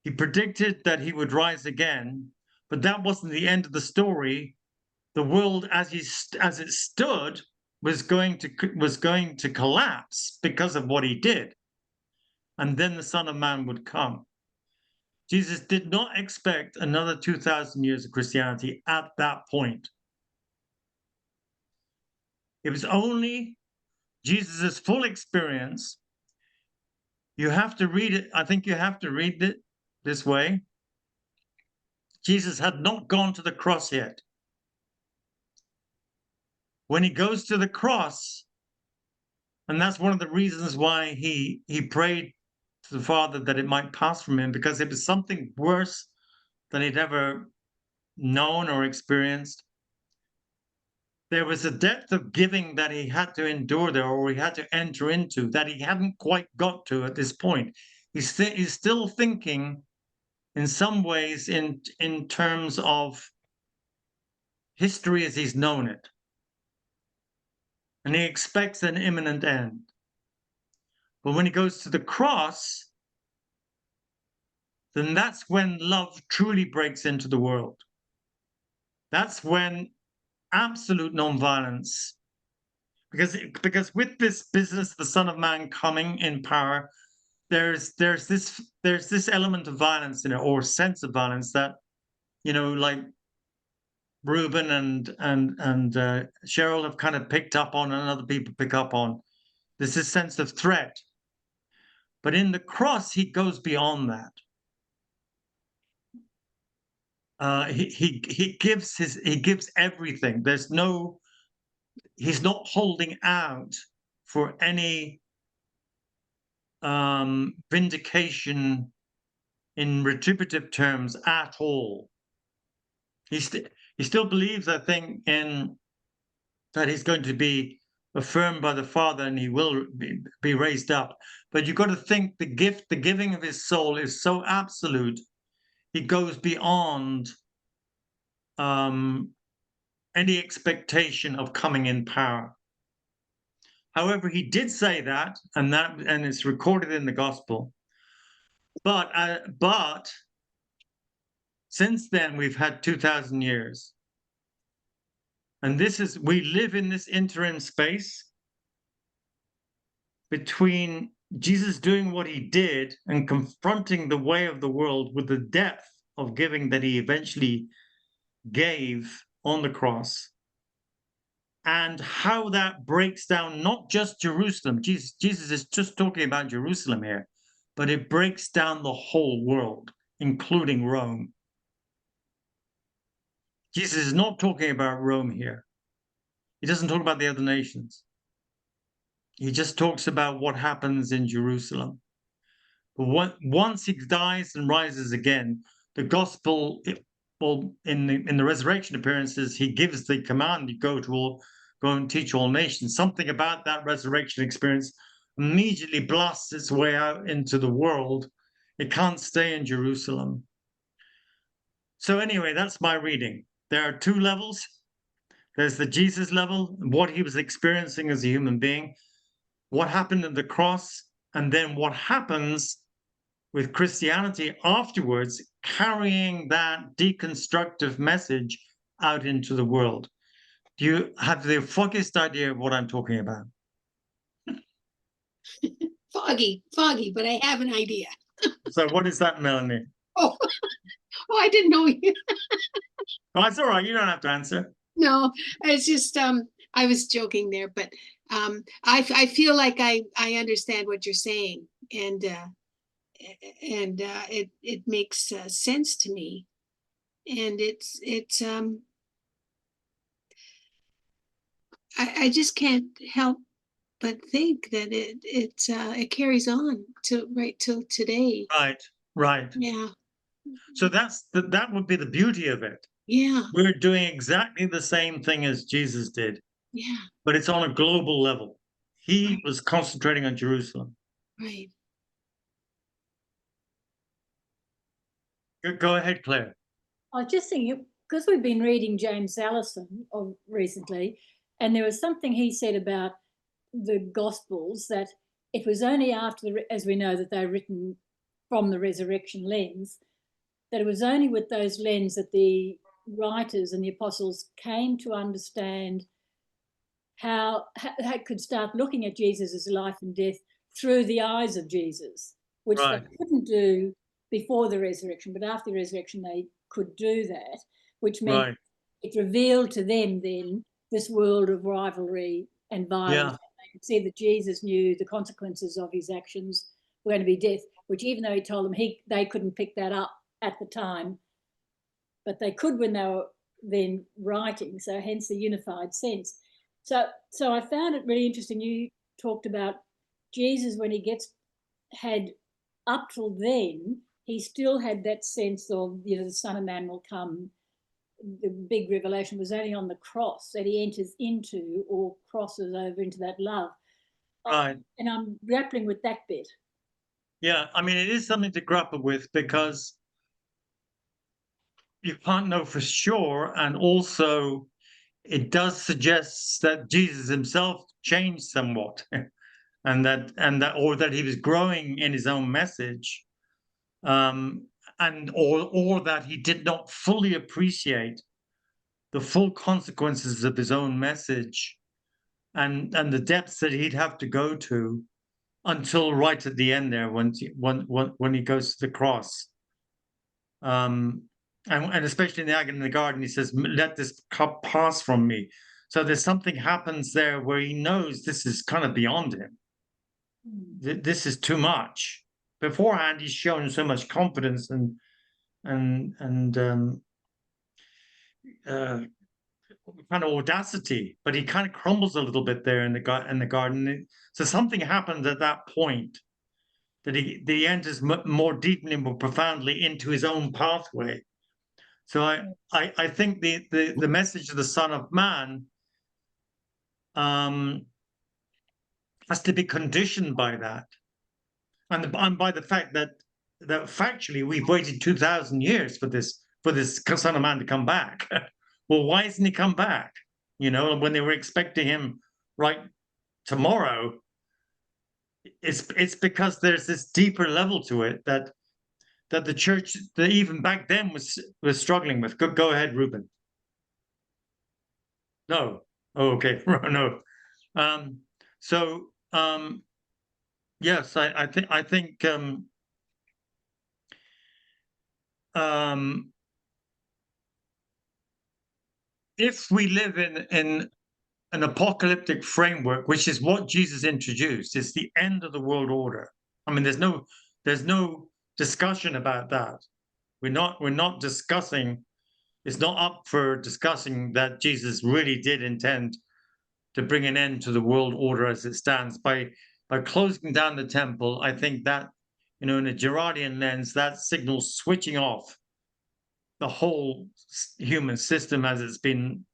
He predicted that he would rise again, but that wasn't the end of the story. The world as it stood was going to collapse because of what he did. And then the Son of Man would come. Jesus did not expect another 2,000 years of Christianity at that point. It was only Jesus's full experience. You have to read it. I think you have to read it this way. Jesus had not gone to the cross yet. When he goes to the cross, and that's one of the reasons why he prayed to the Father that it might pass from him, because it was something worse than he'd ever known or experienced. There was a depth of giving that he had to endure there, or he had to enter into, that he hadn't quite got to at this point. He's still thinking in some ways in terms of history as he's known it. And he expects an imminent end. But when he goes to the cross, then that's when love truly breaks into the world. That's when absolute nonviolence, because with this business, the Son of Man coming in power, there's this element of violence in it, or sense of violence that, like Ruben and Cheryl have kind of picked up on, and other people pick up on. There's this sense of threat. But in the cross, he goes beyond that. He gives everything. He's not holding out for any vindication in retributive terms at all. He still believes, I think, that he's going to be affirmed by the Father and he will be raised up. But you've got to think the giving of his soul is so absolute. He goes beyond any expectation of coming in power. However, he did say that, and it's recorded in the gospel. But since then, we've had 2,000 years. And we live in this interim space between Jesus doing what he did and confronting the way of the world with the depth of giving that he eventually gave on the cross, and how that breaks down not just Jerusalem. Jesus is just talking about Jerusalem here, but it breaks down the whole world, including Rome. Jesus is not talking about Rome here. He doesn't talk about the other nations. He just talks about what happens in Jerusalem. But once he dies and rises again, the gospel, in the resurrection appearances, he gives the command, you go and teach all nations. Something about that resurrection experience immediately blasts its way out into the world. It can't stay in Jerusalem. So anyway, that's my reading. There are two levels. There's the Jesus level, what he was experiencing as a human being, what happened at the cross, and then what happens with Christianity afterwards, carrying that deconstructive message out into the world. Do you have the foggiest idea of what I'm talking about? Foggy, but I have an idea. So what is that, Melanie? Oh, I didn't know you. Oh, it's all right. You don't have to answer. No, it's just I was joking there, but I feel like I understand what you're saying, and it makes sense to me, and it's I just can't help but think that it carries on right till today. Right. Yeah. So that would be the beauty of it. Yeah. We're doing exactly the same thing as Jesus did. Yeah. But it's on a global level. He was concentrating on Jerusalem. Right. Go ahead, Claire. I was just thinking, because we've been reading James Allison recently, and there was something he said about the Gospels, that it was only after, as we know, that they're written from the resurrection lens, that it was only with those lens that the writers and the apostles came to understand how they could start looking at Jesus' life and death through the eyes of Jesus, which Right. they couldn't do before the resurrection, but after the resurrection they could do that, which meant Right. it revealed to them then this world of rivalry and violence. Yeah. They could see that Jesus knew the consequences of his actions were going to be death, which even though he told them they couldn't pick that up at the time, but they could when they were then writing, so hence the unified sense. So I found it really interesting. You talked about Jesus when he had up till then, he still had that sense of, the Son of Man will come. The big revelation was only on the cross that he enters into or crosses over into that love. Right. And I'm grappling with that bit. Yeah, I mean, it is something to grapple with because you can't know for sure, and also it does suggest that Jesus himself changed somewhat, and that he was growing in his own message, or that he did not fully appreciate the full consequences of his own message, and the depths that he'd have to go to until right at the end there when he goes to the cross. And especially in the agony in the garden, he says, "Let this cup pass from me." So there's something happens there where he knows this is kind of beyond him. This is too much. Beforehand, he's shown so much confidence and kind of audacity, but he kind of crumbles a little bit there in the garden. So something happened at that point that he enters more deeply, more profoundly into his own pathway. So I think the message of the Son of Man has to be conditioned by that, and by the fact that factually we've waited 2,000 years for this Son of Man to come back. Well, why hasn't he come back? When they were expecting him right tomorrow, it's because there's this deeper level to it that the church, that even back then was struggling with. Go ahead, Ruben. No. Oh, okay. No. Yes, I think if we live in an apocalyptic framework, which is what Jesus introduced, it's the end of the world order. I mean, there's no discussion about that. We're not discussing. It's not up for discussing that Jesus really did intend to bring an end to the world order as it stands by closing down the temple. I think that, in a Girardian lens, that signals switching off the whole human system as it's been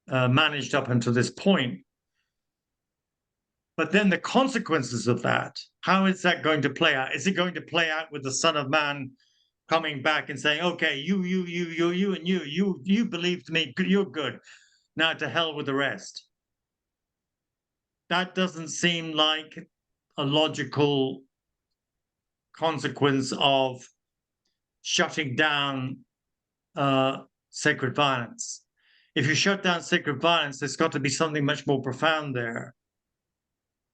managed up until this point. But then the consequences of that, how is that going to play out? Is it going to play out with the Son of Man coming back and saying, "Okay, you and you believed me, you're good. Now to hell with the rest"? That doesn't seem like a logical consequence of shutting down sacred violence. If you shut down sacred violence, there's got to be something much more profound there.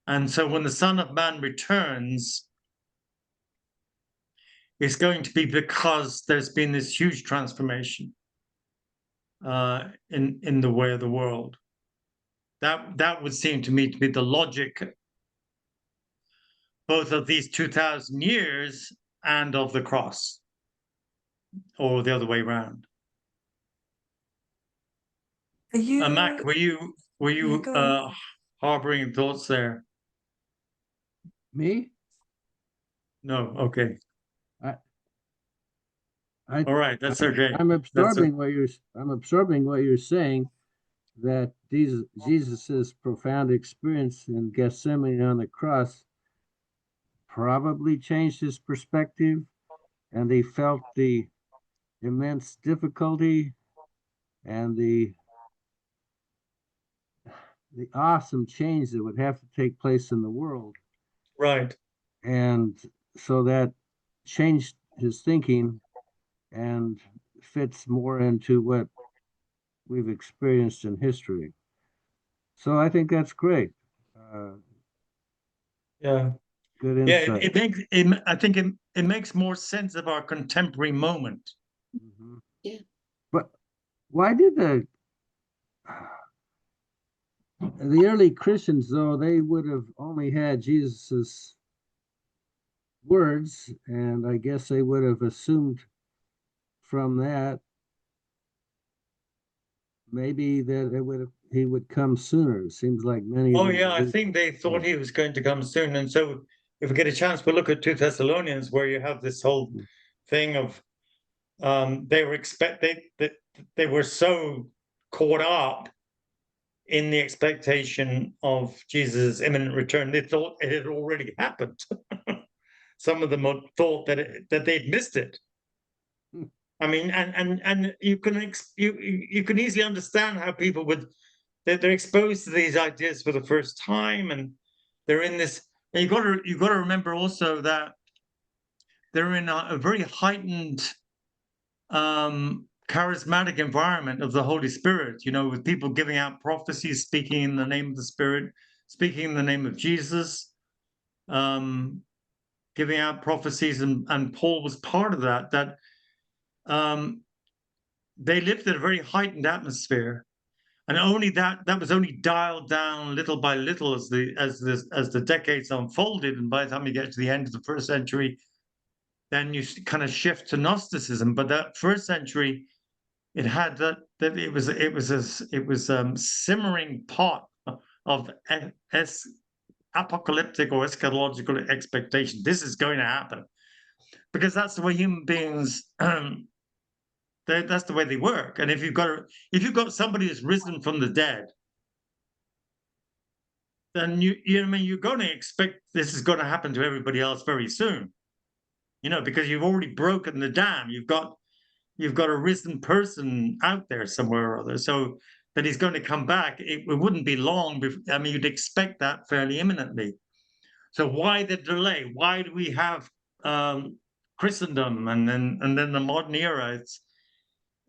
And so when the Son of Man returns, it's going to be because there's been this huge transformation in the way of the world. That would seem to me to be the logic both of these 2,000 years and of the cross, or the other way around. Mac, were you harboring thoughts there? Me? No. Okay. I All right. That's okay. I'm absorbing what you're saying, that Jesus's profound experience in Gethsemane on the cross probably changed his perspective and they felt the immense difficulty and the awesome change that would have to take place in the world. Right. And so that changed his thinking and fits more into what we've experienced in history. So I think that's great. Yeah. Good Yeah, insight. I think it makes more sense of our contemporary moment. Mhm. Yeah. But why did the early Christians, though, they would have only had Jesus's words, and I guess they would have assumed from that maybe that he would come sooner. It seems like many of Oh them yeah, I believed. think they thought he was going to come soon. And so if we get a chance, we'll look at 2 Thessalonians, where you have this whole thing of they were that they were so caught up in the expectation of Jesus' imminent return, they thought it had already happened. Some of them thought that they'd missed it. Hmm. I mean, and you can easily understand how people would, they're exposed to these ideas for the first time, and they're in this. And you got to remember also that they're in a very heightened charismatic environment of the Holy Spirit, you know, with people giving out prophecies, speaking in the name of the Spirit, speaking in the name of Jesus, giving out prophecies, and Paul was part of that they lived in a very heightened atmosphere, and only that was only dialed down little by little as the decades unfolded, and by the time you get to the end of the first century, then you kind of shift to Gnosticism. But that first century, it had that it was simmering pot of apocalyptic or eschatological expectation. This is going to happen because that's the way human beings. That's the way they work. And if you've got somebody who's risen from the dead, then you know, I mean, you're going to expect this is going to happen to everybody else very soon. You know, because you've already broken the dam. You've got a risen person out there somewhere or other. So that he's going to come back. It wouldn't be long before, I mean, you'd expect that fairly imminently. So why the delay? Why do we have Christendom and then the modern era?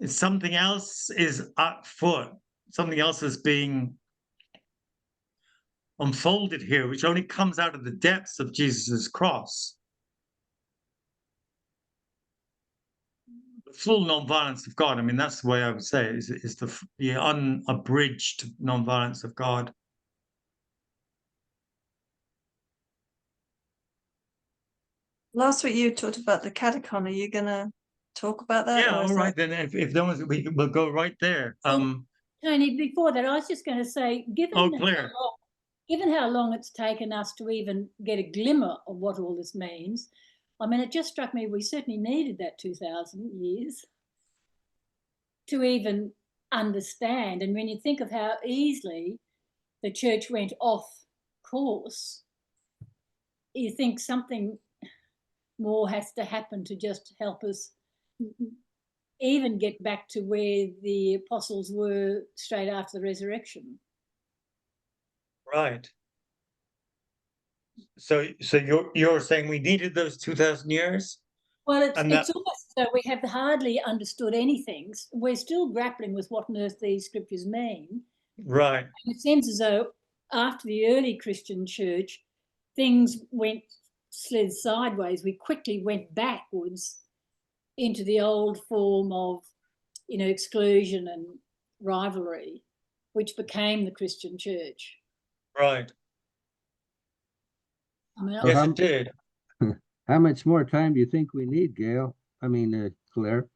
It's something else is afoot. Something else is being unfolded here, which only comes out of the depths of Jesus' cross. The full nonviolence of God. I mean, that's the way I would say it, is the unabridged nonviolence of God. Last week you talked about the catechon. Are you gonna talk about that? Yeah, all right. Then if there was, we'll go right there. Tony, before that, I was just going to say, Claire. given how long it's taken us to even get a glimmer of what all this means, I mean, it just struck me we certainly needed that 2,000 years to even understand. And when you think of how easily the church went off course, you think something more has to happen to just help us even get back to where the apostles were straight after the resurrection. Right. So you're saying we needed those 2,000 years? Well, it's almost as though we have hardly understood anything. We're still grappling with what on earth these scriptures mean. Right. And it seems as though after the early Christian church, things slid sideways. We quickly went backwards into the old form of, you know, exclusion and rivalry, which became the Christian church. Right. I mean, yes, it did. How much more time do you think we need, Gail? I mean, Claire?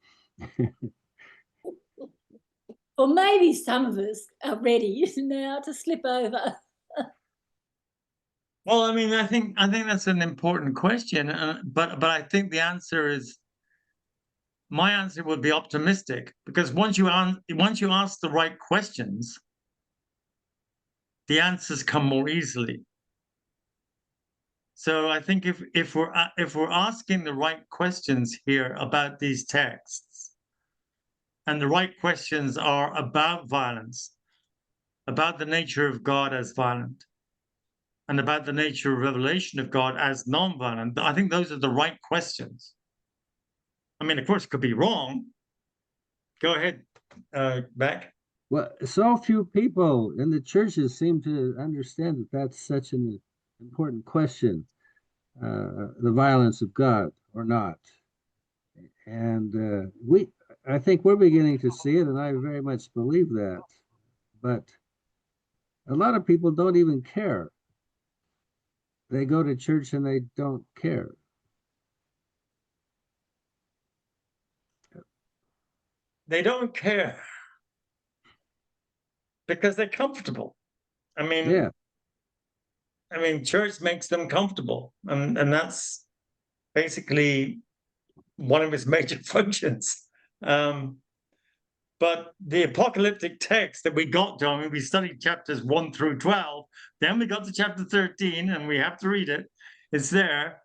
Well, maybe some of us are ready now to slip over. Well, I mean, I think that's an important question, but I think the answer is, my answer would be optimistic, because once you ask the right questions, the answers come more easily. So I think if we're asking the right questions here about these texts, and the right questions are about violence, about the nature of God as violent, and about the nature of revelation of God as non-violent, I think those are the right questions. I mean, of course, it could be wrong. Go ahead, Beck. Well, so few people in the churches seem to understand that that's such an important question, the violence of God or not. And I think we're beginning to see it, and I very much believe that. But a lot of people don't even care. They go to church and they don't care. They don't care because they're comfortable. I mean, Yeah. Church makes them comfortable, and that's basically one of its major functions. But the apocalyptic text that we got to, I mean, we studied chapters 1 through 12, then we got to chapter 13, and we have to read it. It's there.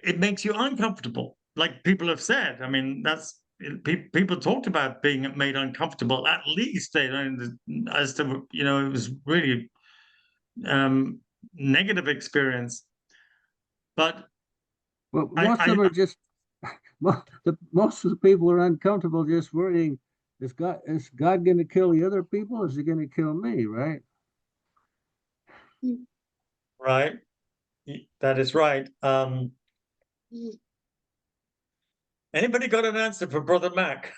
It makes you uncomfortable, like people have said. I mean, that's people talked about being made uncomfortable. At least they as to it was really negative experience. But well, most of them are just most of the people are uncomfortable, just worrying: is God going to kill the other people? Or is he going to kill me? Right? Right. That is right. Anybody got an answer for Brother Mac?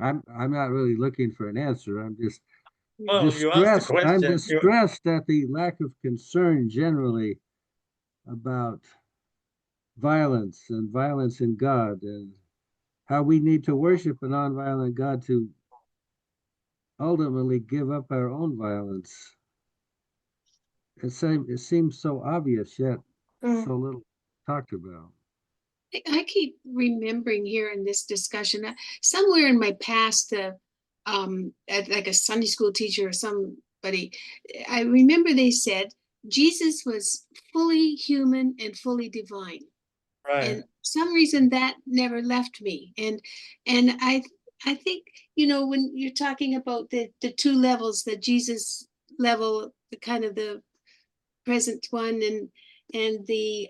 I'm not really looking for an answer. I'm just you asked the question. I'm distressed at the lack of concern generally about violence and violence in God, and how we need to worship a nonviolent God to ultimately give up our own violence. It seems so obvious, yet so little talked about. I keep remembering here in this discussion that somewhere in my past, like a Sunday school teacher or somebody, I remember they said Jesus was fully human and fully divine. Right. And for some reason that never left me. And I think, when you're talking about the two levels, the Jesus level, the kind of the present one, and the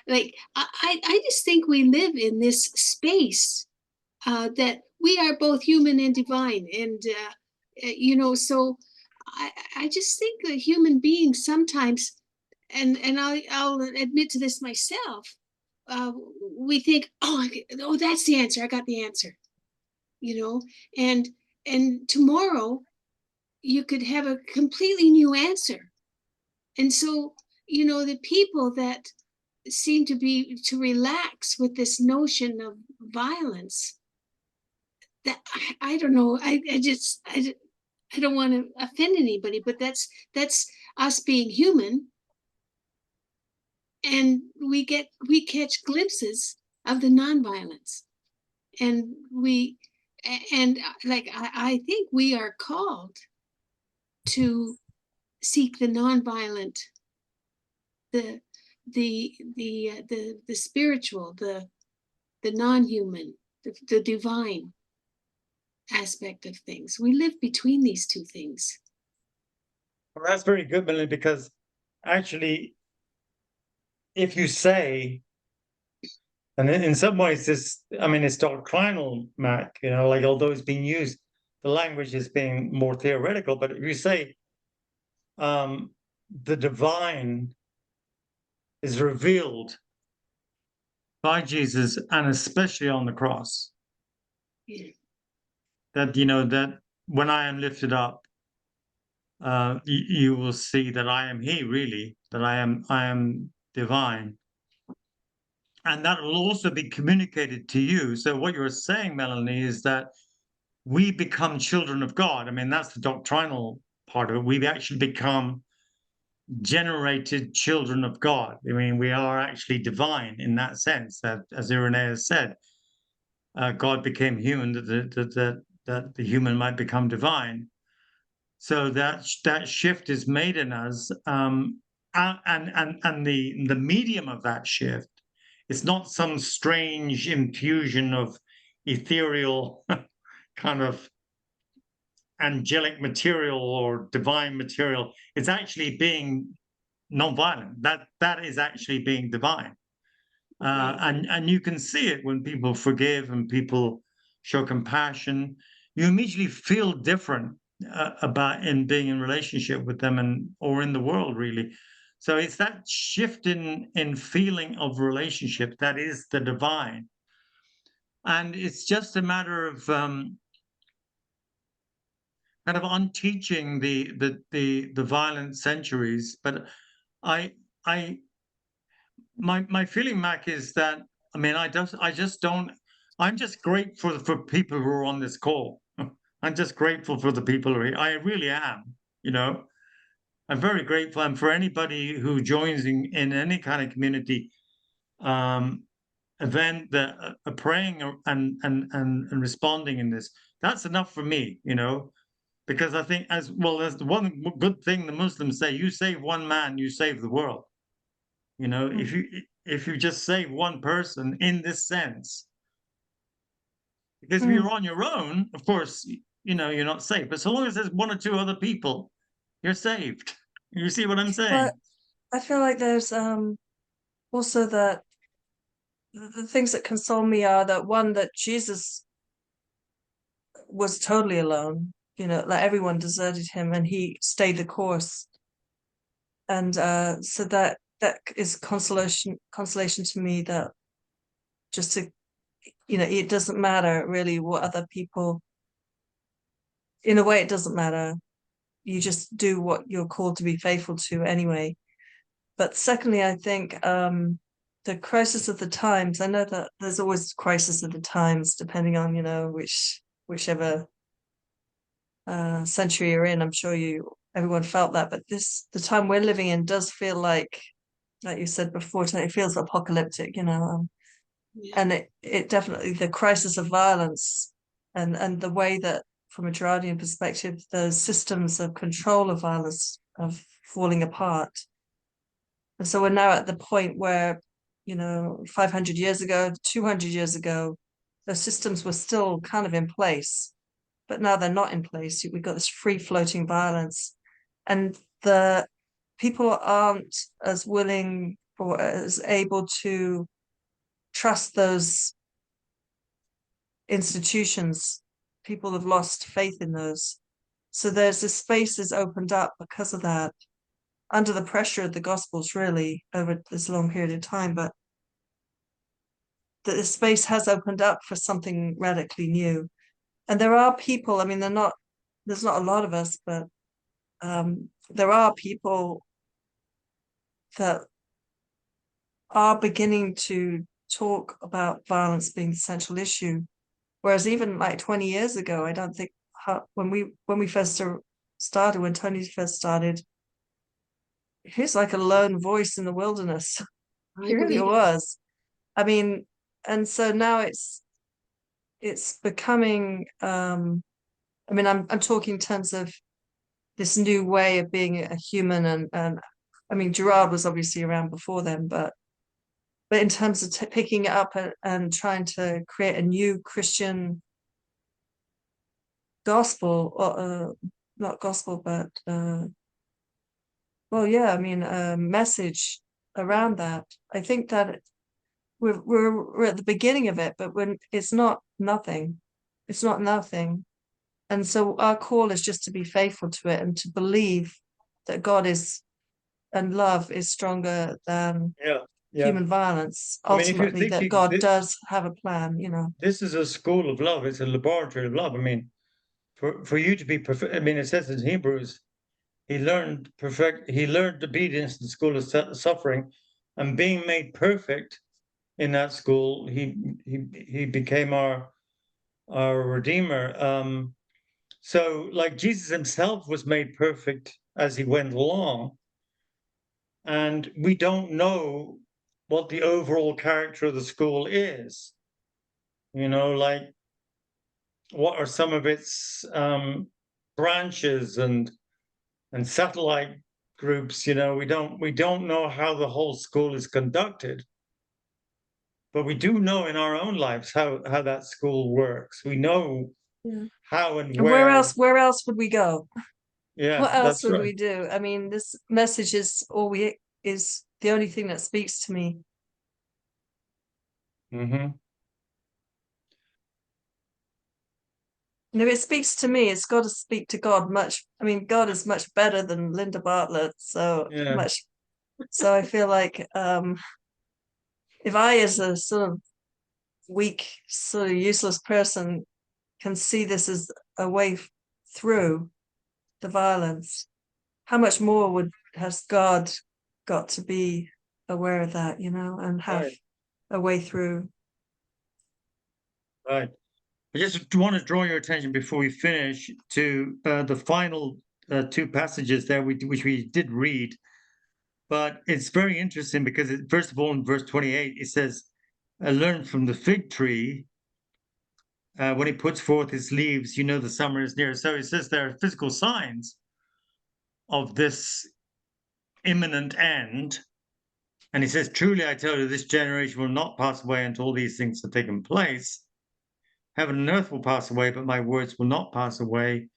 like I just think we live in this space that we are both human and divine, and so I just think that human beings sometimes, and I'll admit to this myself, we think, oh, that's the answer, I got the answer, and tomorrow you could have a completely new answer. And so, the people that seem to relax with this notion of violence, that I don't know, I don't want to offend anybody, but that's us being human, and we catch glimpses of the nonviolence, and I think we are called to seek the nonviolent, the spiritual, the non-human, the divine aspect of things. We live between these two things. Well, that's very good, Melanie, because actually, if you say, and in some ways it's doctrinal, Mac, like although it's being used, the language is being more theoretical, but if you say the divine is revealed by Jesus, and especially on the cross, that that when I am lifted up, you will see that I am He, really, that I am divine, and that will also be communicated to you. So what you're saying, Melanie, is that we become children of God. I mean, that's the doctrinal part of it. We actually become generated children of God. I mean, we are actually divine in that sense, that, as Irenaeus said, God became human, that the human might become divine. So that shift is made in us, and the medium of that shift, it's not some strange infusion of ethereal kind of angelic material or divine material. It's actually being non-violent. That is actually being divine. And you can see it when people forgive and people show compassion. You immediately feel different about in being in relationship with them and or in the world, really. So it's that shift in feeling of relationship that is the divine, and it's just a matter of kind of unteaching the violent centuries. But I I my feeling, Mac, is that I mean I just don't. I'm just grateful for people who are on this call. I'm just grateful for the people who are, I really am. You know, I'm very grateful, and for anybody who joins in any kind of community event that are praying and responding in this. That's enough for me. You know, because I think as well as the one good thing the Muslims say: you save one man, you save the world. You know, if you just save one person in this sense, because if you're on your own, of course, you know, you're not safe. But so long as there's one or two other people, you're saved. You see what I'm saying? But I feel like there's also that the things that console me are that one, that Jesus was totally alone, you know, like everyone deserted him and he stayed the course. And so that is consolation to me, that just to, you know, it doesn't matter really what other people, in a way it doesn't matter, you just do what you're called to be faithful to anyway. But secondly, I think the crisis of the times, I know that there's always crisis of the times depending on, you know, whichever century you're in. I'm sure everyone felt that, but the time we're living in does feel like you said before, it feels apocalyptic, you know. And it definitely, the crisis of violence and the way that from a Girardian perspective, the systems of control of violence are falling apart. And so we're now at the point where, you know, 500 years ago, 200 years ago, those systems were still kind of in place, but now they're not in place. We've got this free floating violence, and the people aren't as willing or as able to trust those institutions. People have lost faith in those. So there's this space is opened up because of that, under the pressure of the Gospels, really, over this long period of time. But the space has opened up for something radically new. And there are people, I mean, there's not a lot of us, but there are people that are beginning to talk about violence being the central issue. Whereas even like 20 years ago, I don't think when we first started, when Tony first started, he was like a lone voice in the wilderness. He really was. I mean, and so now it's becoming, I mean, I'm talking in terms of this new way of being a human, and I mean, Girard was obviously around before then, but in terms of picking it up and trying to create a new Christian gospel, or not gospel, but well, yeah, I mean, a message around that. I think that we're at the beginning of it, but when it's not nothing, and so our call is just to be faithful to it and to believe that God is and love is stronger than human violence. Ultimately, that God does have a plan, you know. This is a school of love. It's a laboratory of love. I mean, for you to be perfect, I mean, it says in Hebrews, he learned obedience in the school of suffering, and being made perfect in that school, he became our Redeemer. So, like Jesus himself was made perfect as he went along, and we don't know what the overall character of the school is. You know, like what are some of its branches and satellite groups. You know, we don't know how the whole school is conducted, but we do know in our own lives how that school works. We know how and And where. where else would we go? Yeah, What else that's would right. we do? I mean, this message is the only thing that speaks to me. Mm-hmm. And if it speaks to me, it's got to speak to God much. I mean, God is much better than Linda Bartlett, so Yeah. much. So I feel like if I, as a sort of weak, sort of useless person, can see this as a way through the violence, how much more has God got to be aware of that, you know, and have Right. a way through? Right. I just want to draw your attention before we finish to the final two passages there, which we did read. But it's very interesting because, first of all, in verse 28, it says, learn from the fig tree. When it puts forth its leaves, you know the summer is near. So it says there are physical signs of this imminent end. And he says, truly, I tell you, this generation will not pass away until all these things have taken place. Heaven and earth will pass away, but my words will not pass away.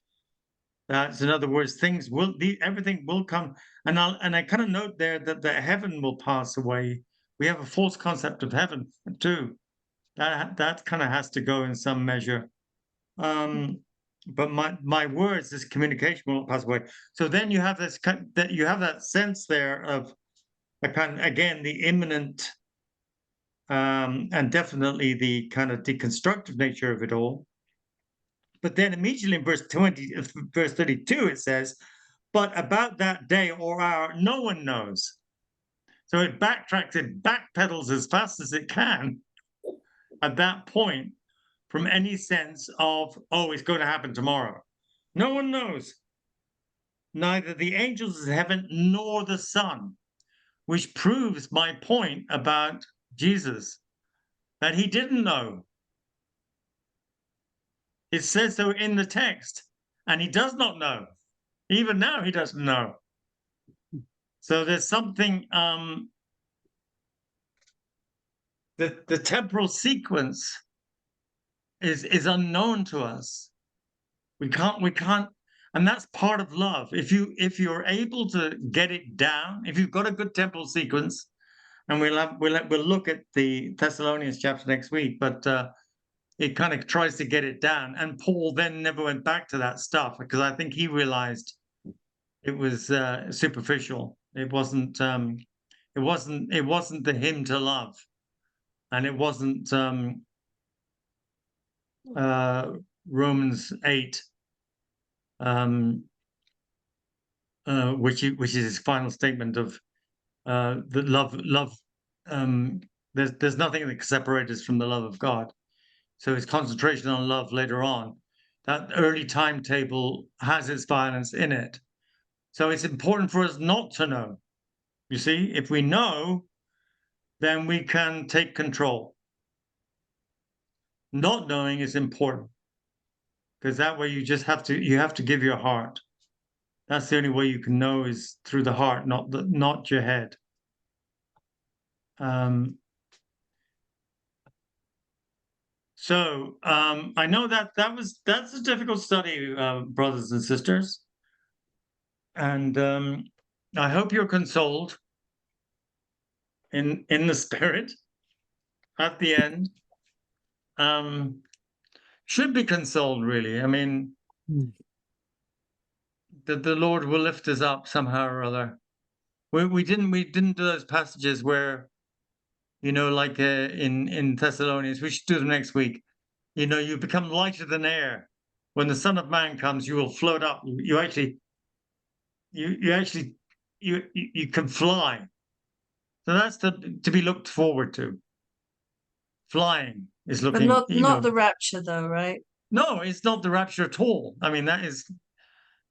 That's, in other words, everything will come. And I kind of note there that the heaven will pass away. We have a false concept of heaven too. That kind of has to go in some measure. But my words, this communication will not pass away. So then you have that sense there of a kind of, again, the imminent and definitely the kind of deconstructive nature of it all. But then immediately in verse 32, it says, but about that day or hour, no one knows. So it backpedals as fast as it can at that point from any sense of, oh, it's going to happen tomorrow. No one knows. Neither the angels of heaven nor the Son, which proves my point about Jesus, that he didn't know. It says so in the text, and he does not know. Even now, he doesn't know. So there's something, the temporal sequence is unknown to us. We can't, and that's part of love. If you're able to get it down, if you've got a good temporal sequence, and we'll look at the Thessalonians chapter next week, but it kind of tries to get it down. And Paul then never went back to that stuff because I think he realized it was superficial. It wasn't the hymn to love, and it wasn't Romans 8, which is his final statement of that love. There's nothing that can separate us from the love of God. So his concentration on love later on, that early timetable has its violence in it. So it's important for us not to know. You see, if we know, then we can take control. Not knowing is important because that way you have to give your heart. That's the only way you can know is through the heart, not your head. So I know that's a difficult study, brothers and sisters, and I hope you're consoled in the spirit at the end. Should be consoled, really. I mean, that the Lord will lift us up somehow or other. We didn't do those passages where, you know, like in Thessalonians. We should do them next week. You know, you become lighter than air. When the Son of Man comes, you will float up. You can fly. So that's to be looked forward to. Flying is But looking, not the rapture, though, right? No, it's not the rapture at all. I mean, that is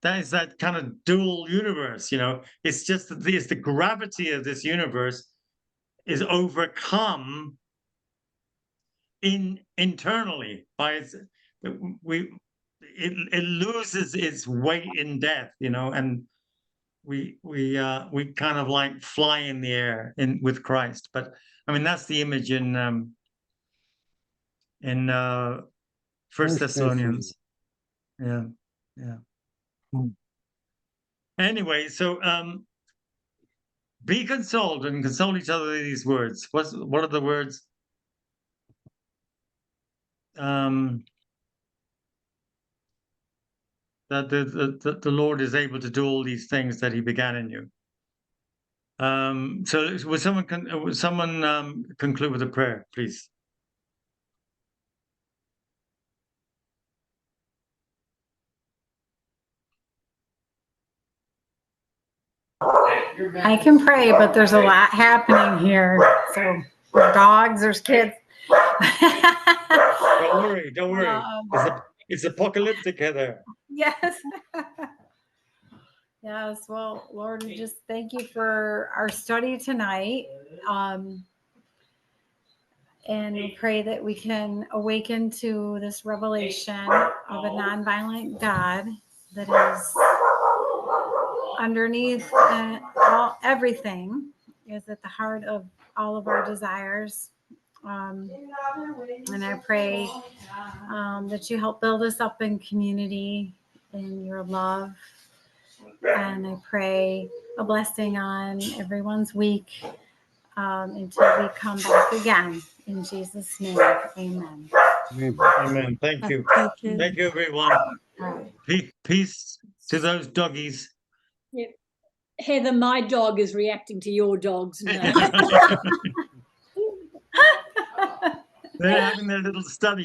that kind of dual universe, you know. It's just that the gravity of this universe is overcome internally by it loses its weight in death, you know, and we kind of like fly in the air with Christ. But I mean, that's the image in First Thessalonians. Yeah, yeah. Anyway, so be consoled and console each other with these words. What are the words? That the Lord is able to do all these things that He began in you. So would someone conclude with a prayer, please? I can pray, but there's a lot happening here. So there's dogs, there's kids. Don't worry, don't worry. It's apocalyptic, Heather. Yes. Yes. Well, Lord, we just thank you for our study tonight. And we pray that we can awaken to this revelation of a nonviolent God that is underneath everything, is at the heart of all of our desires. And I pray that you help build us up in community, in your love. And I pray a blessing on everyone's week until we come back again. In Jesus' name, amen. Amen. Thank you. Thank you, everyone. Peace to those doggies. Yep. Heather, my dog is reacting to your dogs now. They're having their little study.